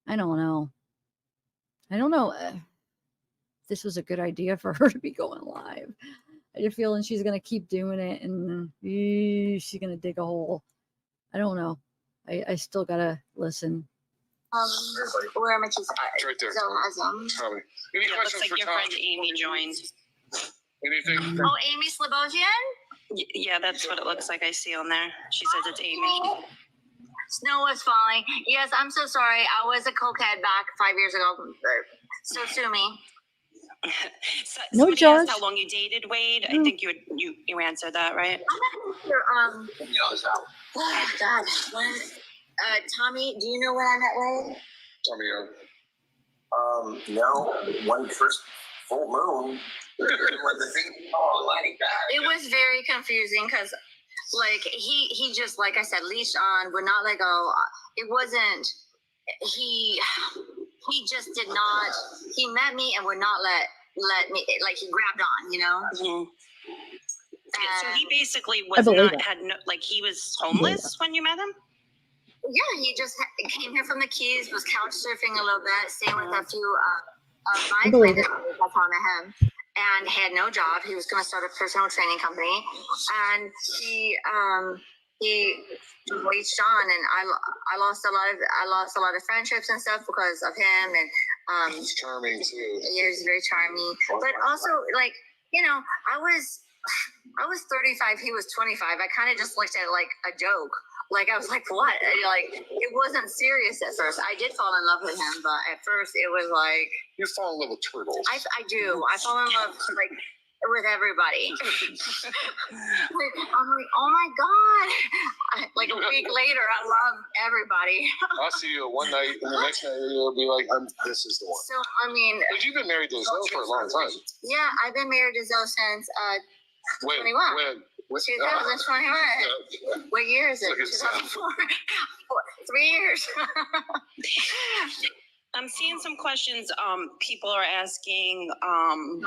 I don't know. If this was a good idea for her to be going live. I have a feeling she's going to keep doing it, and she's going to dig a hole. I don't know. I still got to listen. Where are my keys? It's right there. Tommy. Any It questions looks like for your Tom? friend Amy joined. Anything? Oh, Amy Slobosian? Yeah, that's what it looks like I see on there. She says it's Amy. Snow was falling. Yes, I'm so sorry. I was a cokehead back 5 years ago. So sue me. No Somebody judge. asked how long you dated Wade. I think you answered that, right? Oh God. Tommy, do you know when I met Wade? Tommy, No, one first full moon. It was very confusing because, like, he just, like I said, leashed on, would not let go. It wasn't. He just did not. He met me and would not let me. Like, he grabbed on, you know. Mm-hmm. So he basically he was homeless when you met him? Yeah, he just came here from the Keys, was couch surfing a little bit, staying with a few of my friends that's on him, and had no job. He was going to start a personal training company, and he reached on, and I lost a lot of friendships and stuff because of him, and he's charming too. he was very charming, but also, like, you know, I was 35, he was 25. I kind of just looked at it like a joke. Like, I was like, what? Like, it wasn't serious at first. I did fall in love with him, but at first it was like... You fall in love with turtles. I do. I fall in love, like, with everybody. I'm like, oh my God. Like, a week later, I love everybody. I'll see you one night, and the next night you'll be like, this is the one. So, I mean... But you've been married to Zoe for a long time. Yeah, I've been married to Zoe since 21. When? 2021. What year is it? 2004. 3 years. I'm seeing some questions. People are asking. I'm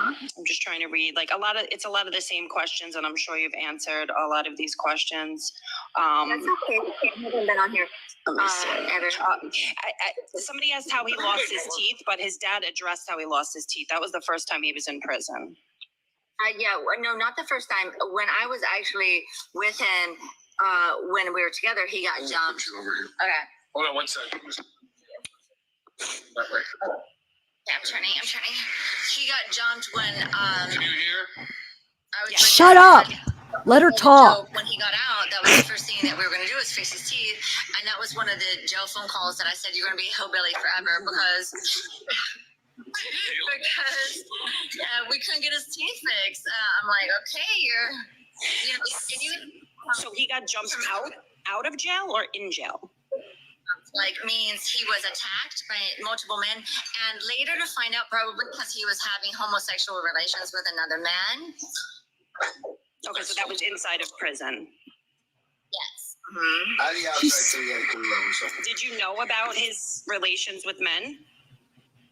just trying to read. Like it's a lot of the same questions, and I'm sure you've answered a lot of these questions. That's okay. I haven't been on here. Somebody asked how he lost his teeth, but his dad addressed how he lost his teeth. That was the first time he was in prison. No, not the first time. When I was actually with him, when we were together, he got jumped. Okay. Hold on one second. That way. Yeah, I'm turning. He got jumped when Can you hear? Shut up. Let her talk. When he got out, that was the first thing that we were going to do was fix his teeth, and that was one of the jail phone calls that I said, you're going to be a hillbilly forever because we couldn't get his teeth fixed. I'm like, okay, So he got jumped out of jail or in jail? like, means he was attacked by multiple men, and later to find out probably because he was having homosexual relations with another man. Okay, so that was inside of prison. Yes. Mm-hmm. Did you know about his relations with men?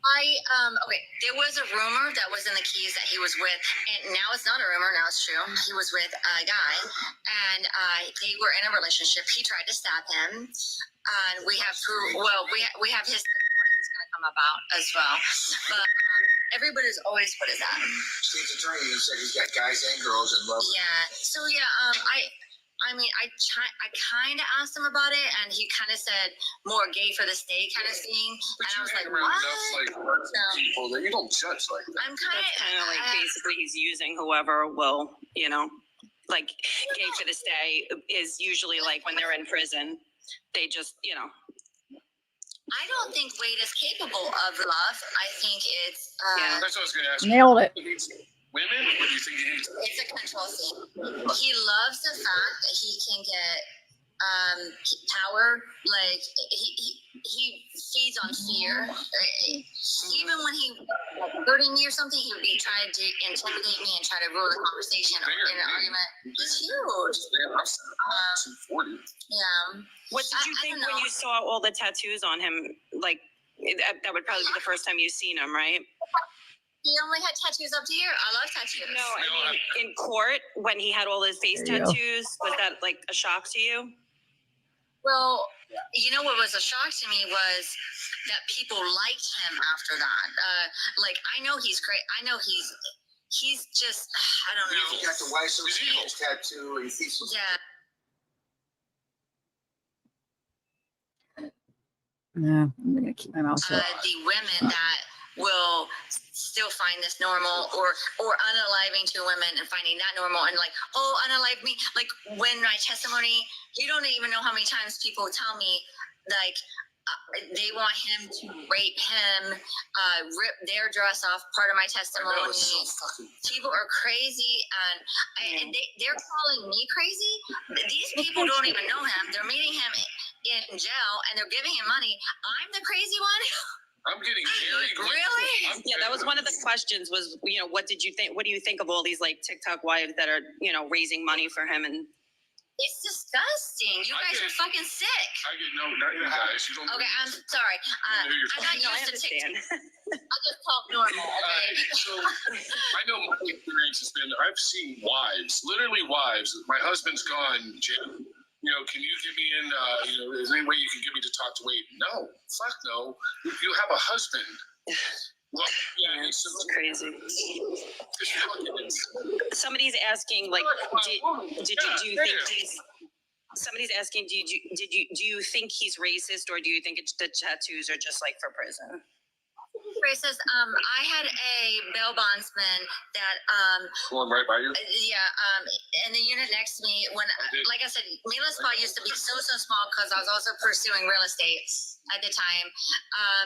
Okay, there was a rumor that was in the Keys that he was with, and now it's not a rumor, now it's true. He was with a guy, and they were in a relationship. He tried to stab him, and we have proof. Well, we have his testimony. He's going to come about as well. But everybody's always, what is that? State's attorney said he's got guys and girls in love. Yeah. So yeah, I mean, I kind of asked him about it, and he kind of said more gay for the state kind of thing. But And I was like, around what? enough people that you don't judge like that. I'm kind That's kind of like basically he's using whoever will, like gay for the stay is usually like when they're in prison, they just, I don't think Wade is capable of love. I think it's Yeah. That's what I was going to ask you. Nailed it. He hates women, or do you think he hates? it's a control thing. He loves the fact that he can get power. Like he feeds on fear. Even when he hurting me or something, he would be trying to intimidate me and try to rule the conversation in an argument. He's huge. 240. Yeah. What did you I think don't when know. you saw all the tattoos on him? Like, that would probably be the first time you've seen him, right? He only had tattoos up to here. I love tattoos. No, I mean, in court, when he had all his face There you go. tattoos, was that like a shock to you? Well, you know what was a shock to me was that people liked him after that. Like I know he's great. I know he's just I don't know. He got the white Association's tattoo, and he thinks Yeah. Yeah, I'm gonna keep my mouth shut. The women that will still find this normal or unaliving to women and finding that normal and like, oh, unalive me. Like when my testimony, you don't even know how many times people tell me like they want him to rape him, rip their dress off, part of my testimony. People are crazy and they're calling me crazy. These people don't even know him. They're meeting him in jail and they're giving him money. I'm the crazy one. I'm getting very Really? Yeah, that was one of the questions was, what did you think? What do you think of all these like TikTok wives that are, raising money for him? And It's disgusting. You guys are fucking sick. I get no, not you guys. You don't. Okay, I'm sorry. I'm not no, I used to understand. TikTok. I just talk normal, okay? So I know my experience has been I've seen wives, literally wives. My husband's gone, Jim. Can you give me in? Is there any way you can get me to talk to Wade? No, fuck no. You have a husband. Well, yeah, It's crazy. it's Somebody's asking, like, do you think he's? Somebody's asking, do you think he's racist, or do you think the tattoos are just like for prison? Racist. I had a bail bondsman that going right by you. in the unit next to me when like I said, Mila's spot used to be so small because I was also pursuing real estate at the time.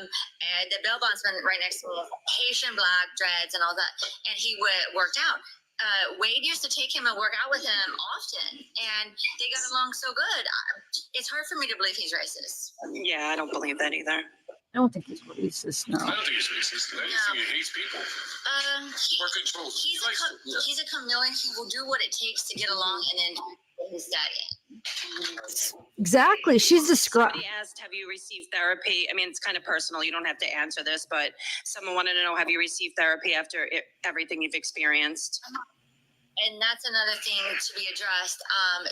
And the bail bondsman right next to me, Haitian black dreads and all that, and he worked out. Wade used to take him and work out with him often, and they got along so good. It's hard for me to believe he's racist. Yeah, I don't believe that either. I don't think he's racist. No. I don't think he's racist. I just think he hates people. Or controls. He's a chameleon. He will do what it takes to get along, and then his dad in. Exactly. She's described. Somebody asked, have you received therapy? I mean, it's kind of personal. You don't have to answer this, but someone wanted to know, have you received therapy after everything you've experienced? And that's another thing to be addressed.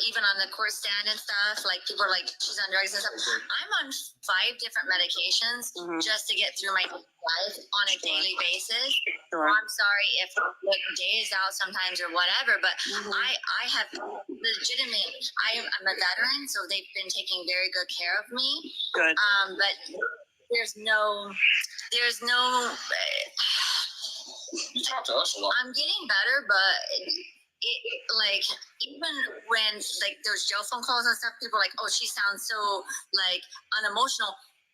Even on the court stand and stuff, like people are like, she's on drugs and stuff. I'm on 5 different medications just to get through my life on a daily basis. Sure. I'm sorry if the day is out sometimes or whatever, but I have legitimately, I'm a veteran, so they've been taking very good care of me. Good. But there's no. You talk to us a lot. I'm getting better, but like even when like there's jail phone calls and stuff, people are like, oh, she sounds so like unemotional.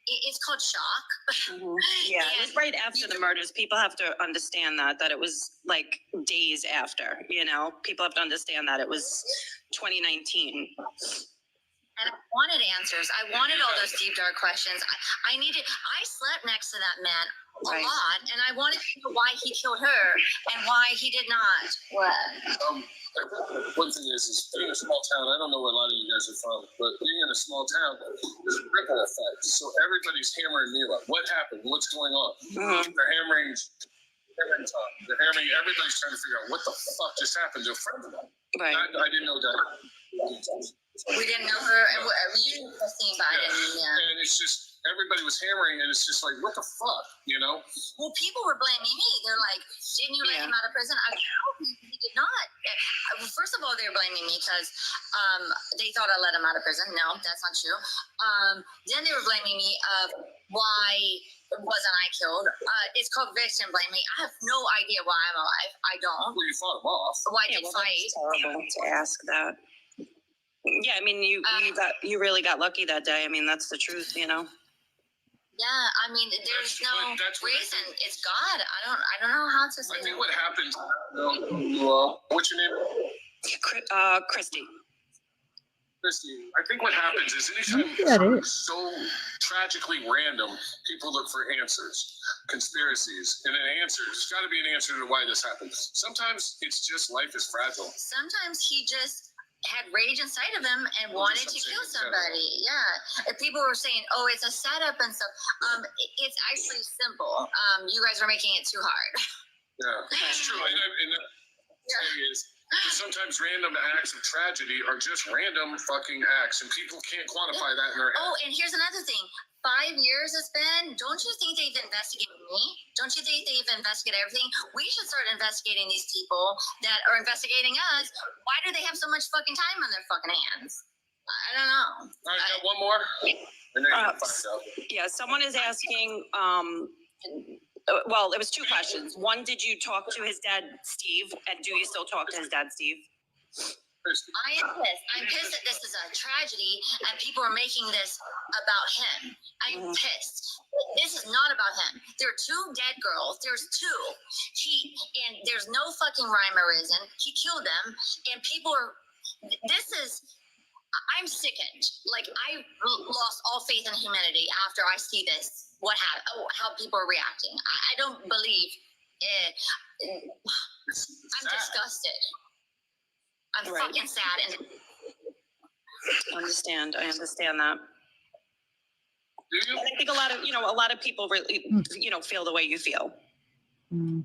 It's called shock. Yeah, it was right after the murders. People have to understand that it was like days after. People have to understand that it was 2019. And I wanted answers. I wanted all those deep dark questions. I slept next to that man a lot, and I wanted to know why he killed her and why he did not. What? One thing is being in a small town, I don't know where a lot of you guys are from, but being in a small town, there's a ripple effect. So everybody's hammering Mila. What happened? What's going on? They're hammering Tom. They're hammering, everybody's trying to figure out what the fuck just happened to a friend of mine. Right. I didn't know that. We didn't know her. You knew Christine Biden. Yeah. And it's just, everybody was hammering, and it's just like, what the fuck, you know? Well, people were blaming me. They're like, didn't you let him out of prison? I go, no, he did not. First of all, they were blaming me because they thought I let him out of prison. No, that's not true. Then they were blaming me of why wasn't I killed. It's called victim blaming. I have no idea why I'm alive. I don't. Well, you fought him off. Why did fight? That's horrible to ask that. Yeah, I mean, you really got lucky that day. I mean, that's the truth, you know. Yeah, I mean, there's no reason. It's God. I don't know how to say. I think what happens. What's your name? Christy. Christy, I think what happens is anytime it's so tragically random, people look for answers, conspiracies, and an answer. There's got to be an answer to why this happened. Sometimes it's just life is fragile. Sometimes he just had rage inside of him and wanted to kill somebody. Yeah. If people were saying, oh, it's a setup and stuff, it's actually simple. You guys are making it too hard. Yeah, it's true. And sometimes random acts of tragedy are just random fucking acts, and people can't quantify that in their head. Oh, and here's another thing. 5 years it's been. Don't you think they've investigated me? Don't you think they've investigated everything? We should start investigating these people that are investigating us. Why do they have so much fucking time on their fucking hands? I don't know. All right, got one more. And then you can find out. Yeah, someone is asking. Well, it was two questions. One, did you talk to his dad, Steve? And do you still talk to his dad, Steve? I am pissed. I'm pissed that this is a tragedy and people are making this about him. I'm pissed. This is not about him. There are two dead girls. There's two. And there's no fucking rhyme or reason. He killed them, and people are. I'm sickened. Like, I lost all faith in humanity after I see this. What happened? Oh, how people are reacting. I don't believe it. I'm disgusted. I'm fucking sad. And I understand that. Do you? And I think a lot of people really, feel the way you feel. We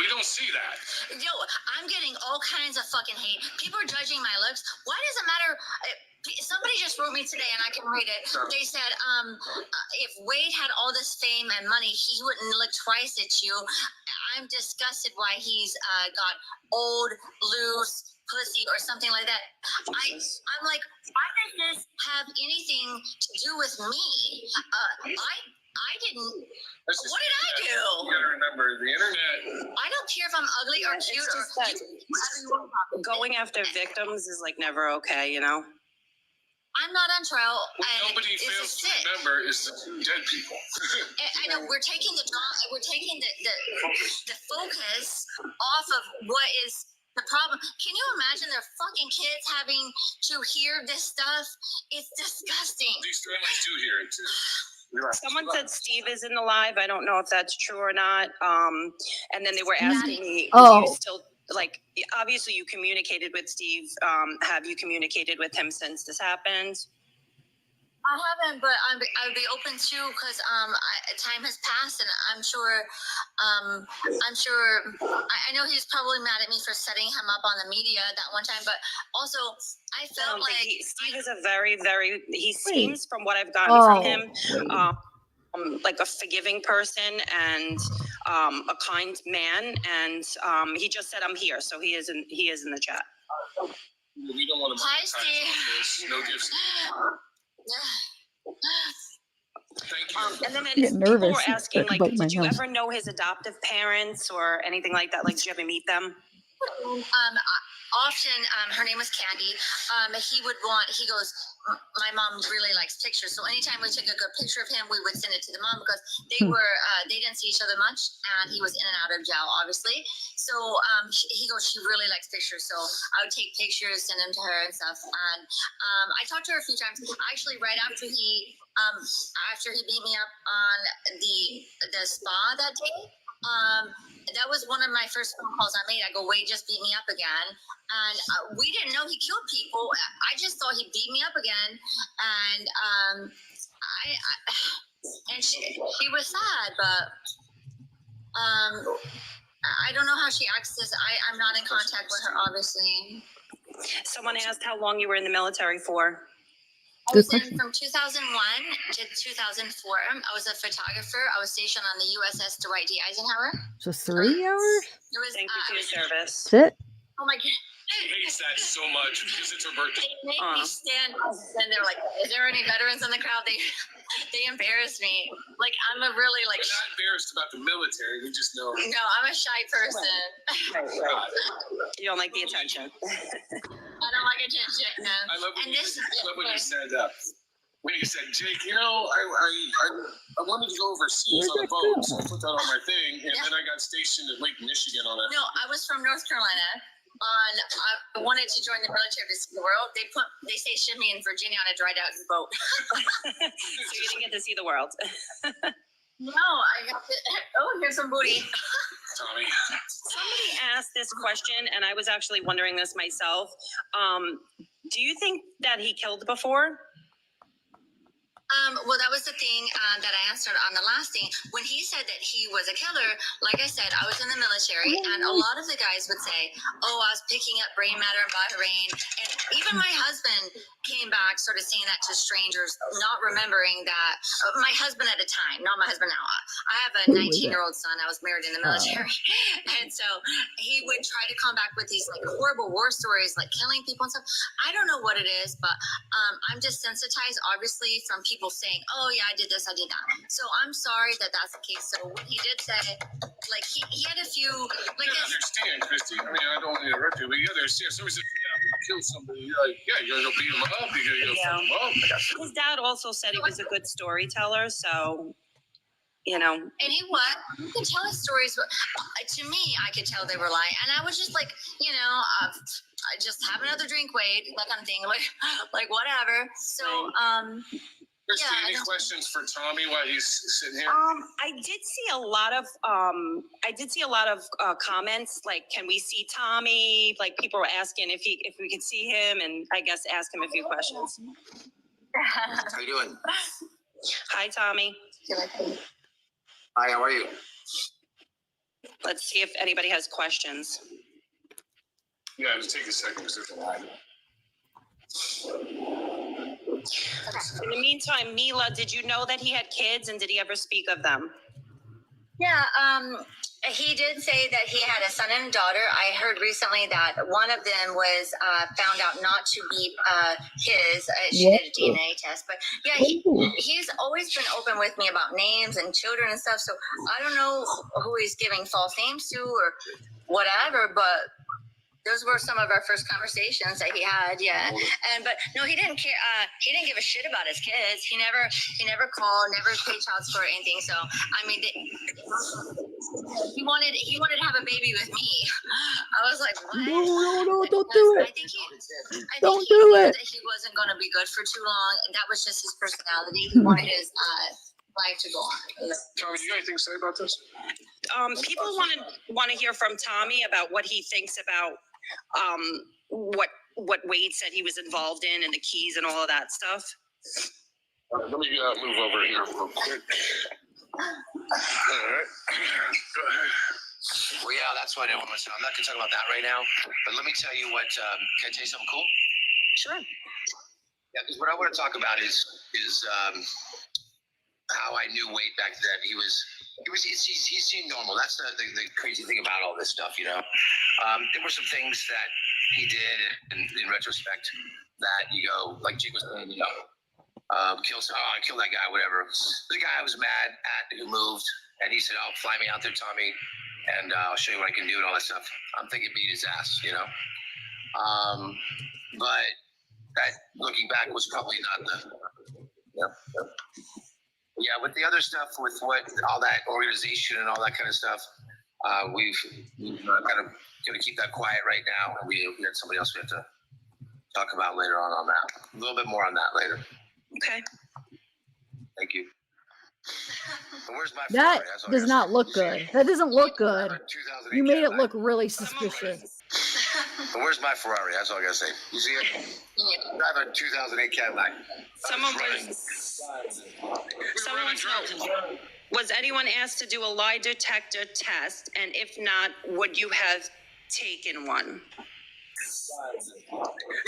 don't see that. Yo, I'm getting all kinds of fucking hate. People are judging my looks. Why does it matter? Somebody just wrote me today, and I can read it. They said, if Wade had all this fame and money, he wouldn't look twice at you. I'm disgusted why he's got old, loose pussy or something like that. I'm like, why does this have anything to do with me? I didn't. What did I do? You gotta remember, the internet. I don't care if I'm ugly or cute or whatever you want to talk. Going after victims is like never okay, you know. I'm not on trial. What nobody fails to remember is the two dead people. I know we're taking the focus off of what is the problem. Can you imagine their fucking kids having to hear this stuff? It's disgusting. These families do hear it too. Someone said Steve is in the live. I don't know if that's true or not. And then they were asking me, do you still, like, obviously you communicated with Steve. Have you communicated with him since this happened? I haven't, but I would be open to, because time has passed, and I'm sure I know he's probably mad at me for setting him up on the media that one time, but also I felt like Steve is a very, very, he seems, from what I've gotten from him, like a forgiving person and a kind man, and he just said I'm here, so he is in the chat. We don't want to. Hi, Steve. No gifts. Thank you. And then Get people nervous. were asking, like, Broke my did you nose. ever know his adoptive parents or anything like that? Like, did you ever meet them? often, her name was Candy. He goes, my mom really likes pictures. So anytime we took a good picture of him, we would send it to the mom because they didn't see each other much, and he was in and out of jail, obviously. So he goes, she really likes pictures. So I would take pictures, send them to her and stuff. And I talked to her a few times. Actually, right after he beat me up on the spa that day, that was one of my first phone calls I made. I go, Wade just beat me up again. And we didn't know he killed people. I just thought he beat me up again. And she was sad, but I don't know how she acts this. I'm not in contact with her, obviously. Someone asked how long you were in the military for. I was in from 2001 to 2004. I was a photographer. I was stationed on the USS Dwight D. Eisenhower. So 3 hours? It was, Thank you for your service. That's it? oh my God. She hates that so much because it's her birthday. They make me stand up, and they're like, is there any veterans in the crowd? They embarrass me. Like, I'm a really, like... We're not embarrassed about the military. We just know. No, I'm a shy person. Right. You don't like the attention. I don't like attention. No. I love when, And you, this, I love when you said Jake, you know, I wanted to go overseas on a boat, so I put that on my thing, and then I got stationed in Lake Michigan on a. No, I was from North Carolina. I wanted to join the military to see the world. They stationed me in Virginia on a dried out boat. So you didn't get to see the world. No, I got to, oh, here's some booty. Tommy. Somebody asked this question, and I was actually wondering this myself. Do you think that he killed before? Well, that was the thing that I answered on the last thing. When he said that he was a killer, like I said, I was in the military, and a lot of the guys would say, oh, I was picking up brain matter in Bahrain. And even my husband came back sort of saying that to strangers, not remembering that. My husband at the time, not my husband now. I have a 19-year-old son. I was married in the military. And so he would try to come back with these like horrible war stories, like killing people and stuff. I don't know what it is, but I'm desensitized, obviously, from people saying, oh yeah, I did this, I did that. So I'm sorry that that's the case. So when he did say, like, he had a few, like, You understand, Christy. I mean, I don't want to interrupt you, but you understand. Somebody said, yeah, I'm gonna kill somebody. You're like, yeah, you're gonna go beat him up. You're gonna go fuck him up. His dad also said he was a good storyteller, so, you know. and he was, you could tell his stories, but to me, I could tell they were lying. And I was just like, you know, I just have another drink, Wade, that kind of thing, like whatever. So, Christy, yeah, any questions for Tommy while he's sitting here? I did see a lot of comments like, can we see Tommy? Like, people were asking if we could see him, and I guess ask him a few questions. How you doing? Hi, Tommy. Hi, how are you? Let's see if anybody has questions. Yeah, just take a second because there's a line. In the meantime, Mila, did you know that he had kids, and did he ever speak of them? yeah, he did say that he had a son and a daughter. I heard recently that one of them was found out not to be his. She did a DNA test, but yeah, he's always been open with me about names and children and stuff. So I don't know who he's giving false names to or whatever, but those were some of our first conversations that he had. Yeah, but no, he didn't care. He didn't give a shit about his kids. He never called, never paid child support or anything. So I mean, he wanted to have a baby with me. I was like, what? No, don't do I it. think he Don't knew do it. that he wasn't going to be good for too long. That was just his personality. He wanted his life to go on. Tommy, you got anything to say about this? People want to hear from Tommy about what he thinks about what Wade said he was involved in and the keys and all of that stuff. Let me move over here real quick. All right. Go ahead. Well, yeah, that's what I want to say. I'm not going to talk about that right now, but let me tell you what, can I tell you something cool? Sure. Yeah, because what I want to talk about is how I knew Wade back then. He seemed normal. That's the crazy thing about all this stuff, you know. There were some things that he did in retrospect that you go, like Jake was saying, you know, kill that guy, whatever. The guy I was mad at who moved, and he said, "Oh, fly me out there, Tommy, and I'll show you what I can do and all that stuff." I'm thinking beat his ass, you know. But that, looking back, was probably not the. Yeah, with the other stuff, with what all that organization and all that kind of stuff, we've kind of going to keep that quiet right now. And we had somebody else we have to talk about later on that. A little bit more on that later. Okay. Thank you. And where's my That Ferrari? That's all I does gotta not say. look You see good. it? That doesn't look I have good. a 2008 You made it Cadillac. look really suspicious. But where's my Ferrari? That's all I gotta say. You see it? I have a 2008 Cadillac. Someone wants to know, was anyone asked to do a lie detector test? And if not, would you have taken one?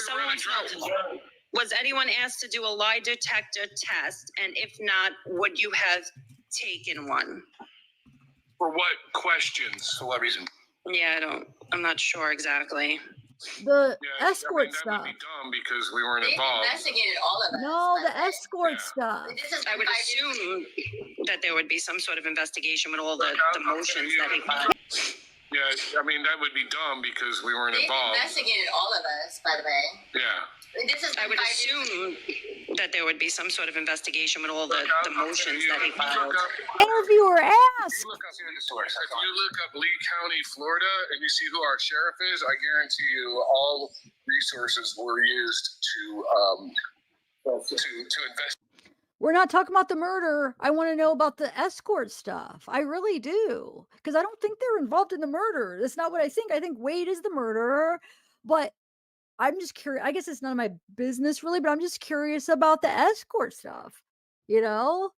Someone wants to know, was anyone asked to do a lie detector test? And if not, would you have taken one? For what questions? For what reason? Yeah, I'm not sure exactly. The Yeah, escort that stuff. would be dumb because we weren't involved. Investigated all of us. No, the escort Yeah. stuff. I would assume that there would be some sort of investigation with all the motions that he filed. Yeah, I mean, that would be dumb because we weren't involved. Investigated all of us, by the way. Yeah. I would assume that there would be some sort of investigation with all the motions that he filed. Interviewer asked. If you look up Lee County, Florida, and you see who our sheriff is, I guarantee you all resources were used to invest. We're not talking about the murder. I want to know about the escort stuff. I really do. Because I don't think they're involved in the murder. That's not what I think. I think Wade is the murderer. But I'm just curious. I guess it's none of my business really, but I'm just curious about the escort stuff. You know?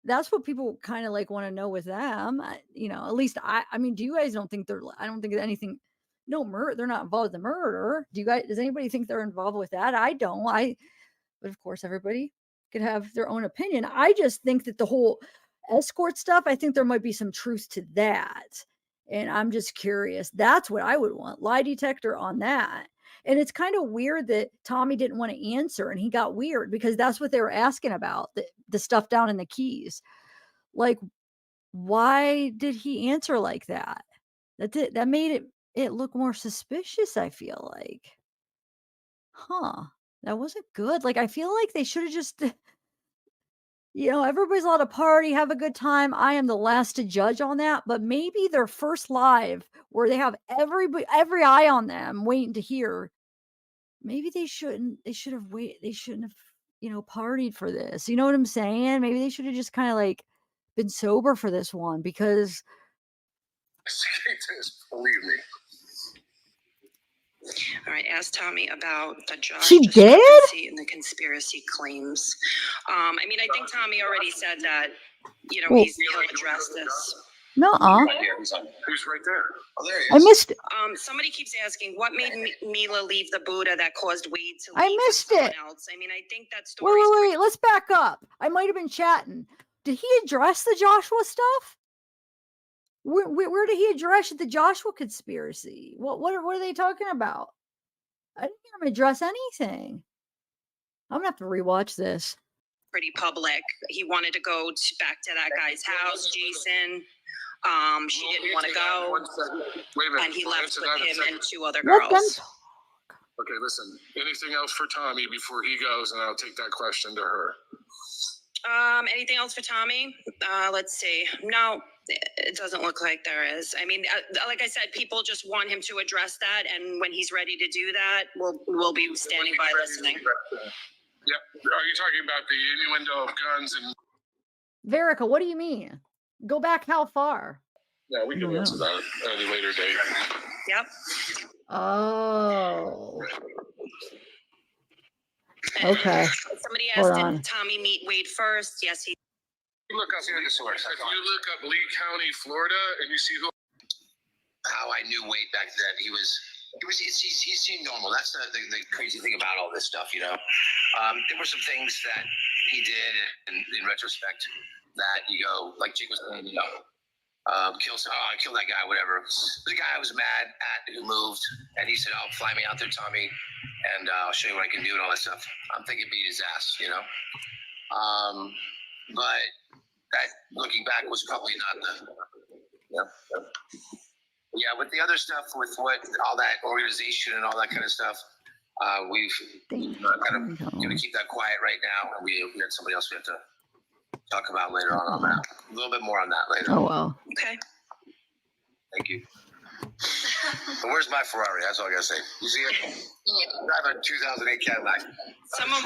That's what people kind of like want to know with them. You know, at least I mean, do you guys don't think I don't think anything, no murder, they're not involved in the murder. Does anybody think they're involved with that? I don't. But of course, everybody could have their own opinion. I just think that the whole escort stuff, I think there might be some truth to that. And I'm just curious. That's what I would want. Lie detector on that. And it's kind of weird that Tommy didn't want to answer and he got weird because that's what they were asking about, the stuff down in the Keys. Like, why did he answer like that? That made it look more suspicious, I feel like. That wasn't good. Like, I feel like they should have just, everybody's allowed to party, have a good time. I am the last to judge on that, but maybe their first live where they have every eye on them waiting to hear. Maybe they shouldn't have waited. They shouldn't have, partied for this. You know what I'm saying? Maybe they should have just kind of like been sober for this one because. Believe me. All right, ask Tommy about the Josh She did? discrepancy and the conspiracy claims. I mean, I think Tommy already said that, Well- he'll address this. Nuh-uh. Who's right there? Oh, there he is. I missed it. Somebody keeps asking, what made Mila leave the Buddha that caused Wade to leave I with missed someone it. else? I mean, I think that Wait, story. wait. Let's back up. I might have been chatting. Did he address the Joshua stuff? Where did he address the Joshua conspiracy? What are they talking about? I didn't hear him address anything. I'm gonna have to rewatch this. Pretty public. He wanted to go back to that guy's house, Jason. She didn't want to go, Wait a minute. and he left with him and two other Let them girls. talk. Okay, listen. Anything else for Tommy before he goes, and I'll take that question to her. Anything else for Tommy? Let's see. No, it doesn't look like there is. I mean, like I said, people just want him to address that, and when he's ready to do that, we'll be standing by listening. Yep. Are you talking about the innuendo of guns and? Verica, what do you mean? Go back how far? Yeah, we can answer that at a later date. Yep. Oh. Okay. Somebody Hold asked, on. did Tommy meet Wade first? Yes, he. Look up the source. If you look up Lee County, Florida, and you see who. How I knew Wade back then, he seemed normal. That's the crazy thing about all this stuff, There were some things that he did in retrospect that you go, like Jake was saying, kill that guy, whatever. The guy I was mad at who moved, and he said, "Oh, fly me out there, Tommy, and I'll show you what I can do," and all that stuff. I'm thinking beat his ass, But that, looking back, was probably not the. Yeah, with the other stuff, with what all that organization and all that kind of stuff, we've kind of gonna keep that quiet right now, and we had somebody else we have to talk about later on that. A little bit more on that later. Oh well. Okay. Thank you. But where's my Ferrari? That's all I gotta say. You see it? I drive a 2008 Cadillac. Someone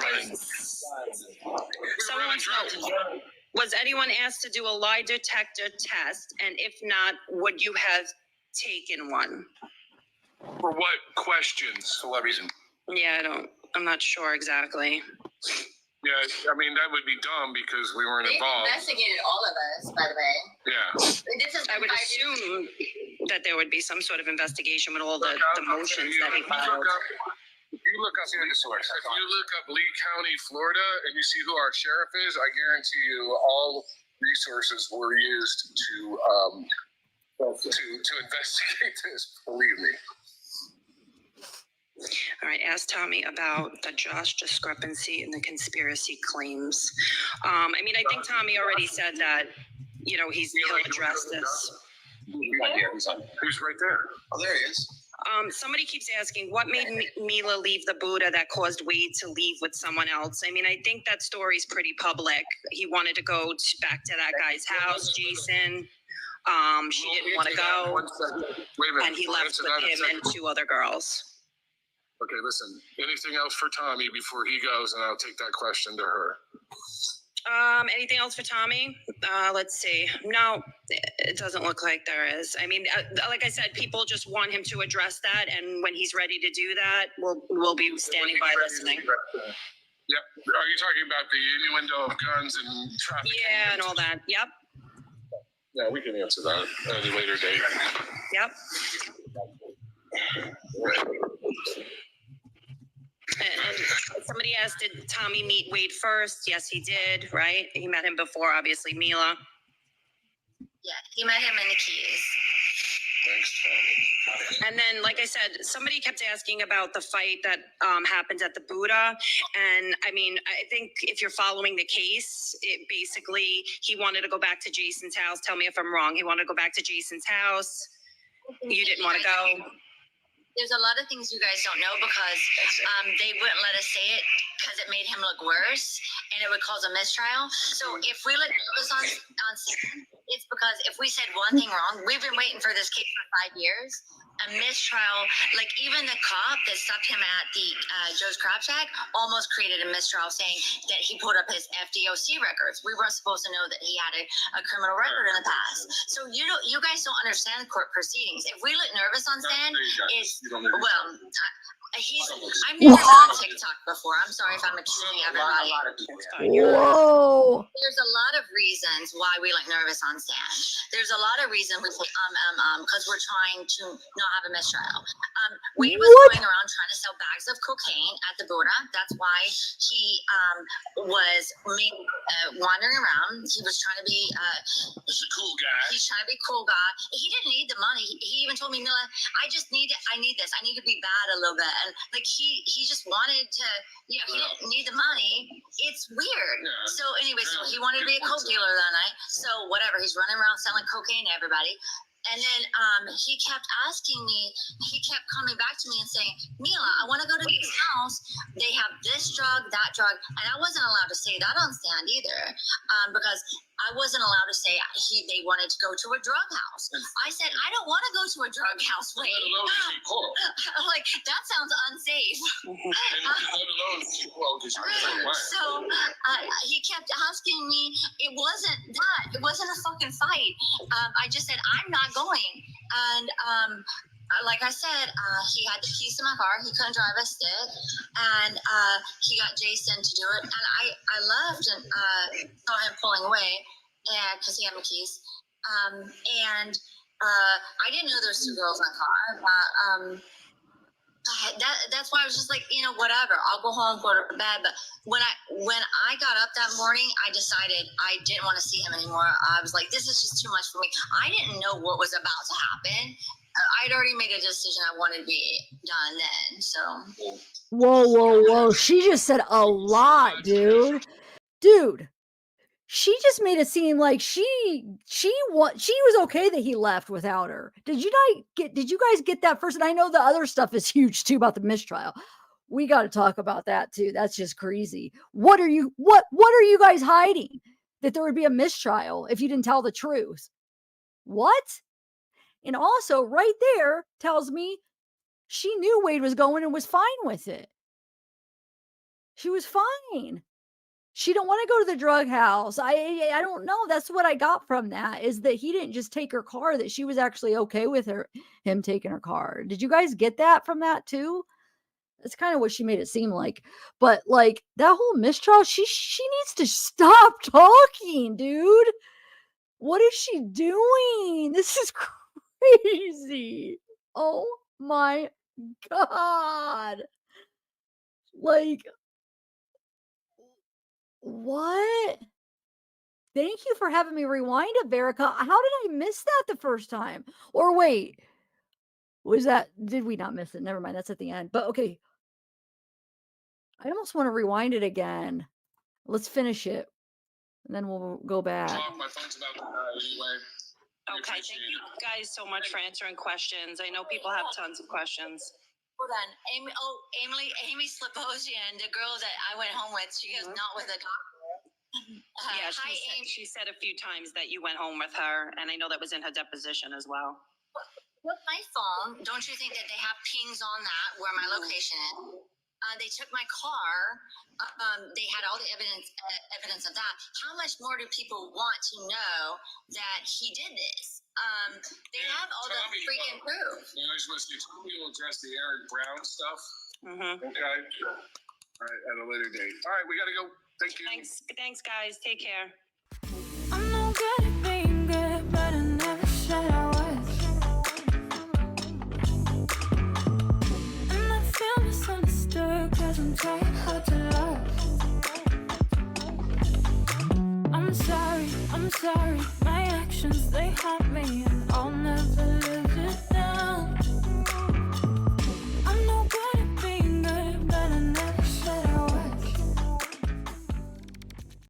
was anyone asked to do a lie detector test? And if not, would you have taken one? For what questions? For what reason? Yeah, I'm not sure exactly. Yeah, I mean, that would be dumb because we weren't They've involved. investigated all of us, by the way. Yeah. This is I would assume that there would be some sort of investigation with all the motions that he filed. If you look up Lee County, Florida, and you see who our sheriff is, I guarantee you all resources were used to investigate this. Believe me. All right, ask Tommy about the Josh discrepancy in the conspiracy claims. I mean, I think Tommy already said that, he'll address this. Who's right there? Oh, there he is. Somebody keeps asking, what made Mila leave the Buddha that caused Wade to leave with someone else? I mean, I think that story's pretty public. He wanted to go back to that guy's house, Jason. She didn't want to go. Wait a minute. And he left with him and 2 other girls. Okay, listen. Anything else for Tommy before he goes, and I'll take that question to her. Anything else for Tommy? Let's see. No, it doesn't look like there is. I mean, like I said, people just want him to address that, and when he's ready to do that, we'll be standing by listening. Yep. Are you talking about the innuendo of guns and traffic? Yeah, and all that. Yep. Yeah, we can answer that at a later date. Yep. And somebody asked, did Tommy meet Wade first? Yes, he did, right? He met him before, obviously, Mila. Yeah, he met him in the Keys. Thanks, Tommy. And then, like I said, somebody kept asking about the fight that happened at the Buddha. And I mean, I think if you're following the case, it basically, he wanted to go back to Jason's house. Tell me if I'm wrong. He wanted to go back to Jason's house. You didn't want to go. There's a lot of things you guys don't know because they wouldn't let us say it because it made him look worse and it would cause a mistrial. So if we let this on scene, it's because if we said one thing wrong, we've been waiting for this case for 5 years. A mistrial, like even the cop that stopped him at the Joe's Crab Shack almost created a mistrial saying that he pulled up his FDOC records. We weren't supposed to know that he had a criminal record in the past. So you guys don't understand court proceedings. If we look nervous on stand, I've never been on TikTok before. I'm sorry if I'm accusing everybody. Whoa. There's a lot of reasons why we look nervous on stand. There's a lot of reasons we say because we're trying to not have a mistrial. Wade was going around trying to sell bags of cocaine at the Buddha. That's why he was wandering around. He was trying to be he's a cool guy. He's trying to be a cool guy. He didn't need the money. He even told me, Mila, I need this. I need to be bad a little bit. And like he just wanted to, he didn't need the money. It's weird. Yeah. So anyway, so he wanted to be a coke dealer that night. So whatever, he's running around selling cocaine to everybody. And then he kept asking me, he kept coming back to me and saying, Mila, I want to go to this house. They have this drug, that drug. And I wasn't allowed to say that on stand either because I wasn't allowed to say they wanted to go to a drug house. I said, I don't want to go to a drug house, Wade. Like, that sounds unsafe. So he kept asking me, it wasn't that. It wasn't a fucking fight. I just said, I'm not going. And like I said, he had the keys to my car. He couldn't drive a stick. And he got Jason to do it. And I left and saw him pulling away because he had my keys. And I didn't know there was 2 girls in the car. That's why I was just like, whatever. I'll go home, go to bed. But when I got up that morning, I decided I didn't want to see him anymore. I was like, this is just too much for me. I didn't know what was about to happen. I'd already made a decision I wanted to be done then. So. Whoa. She just said a lot, dude. she just made it seem like she was okay that he left without her. Did you guys get that first? And I know the other stuff is huge too about the mistrial. We got to talk about that too. That's just crazy. What are you guys hiding? That there would be a mistrial if you didn't tell the truth. What? And also right there tells me she knew Wade was going and was fine with it. She was fine. She don't want to go to the drug house. I don't know. That's what I got from that, is that he didn't just take her car, that she was actually okay with him taking her car. Did you guys get that from that too? That's kind of what she made it seem like. But like that whole mistrial, she needs to stop talking, dude. What is she doing? This is crazy. Oh my God. Like, what? Thank you for having me rewind it, Verica. How did I miss that the first time? Or wait, did we not miss it? Never mind, that's at the end. But okay. I almost want to rewind it again. Let's finish it. And then we'll go back. My phone's about to die anyway. Okay, thank you guys so much for answering questions. I know people have tons of questions. Hold on. Amy Sliposian, the girl that I went home with, she goes, not with a doctor. Yeah, Hi, Amy. she said a few times that you went home with her, and I know that was in her deposition as well. With my phone, don't you think that they have pings on that where my location is? They took my car. They had all the evidence of that. How much more do people want to know that he did this? They have all the freaking proof. I just want to say, Tommy will address the Eric Brown stuff. Mm-hmm. Okay. All right, at a later date. All right, we got to go. Thank you. Thanks, guys. Take care. I'm no good at being good, but I never said I was. And I feel misunderstood, cause I'm trying hard to love. I'm sorry, my actions, they haunt me.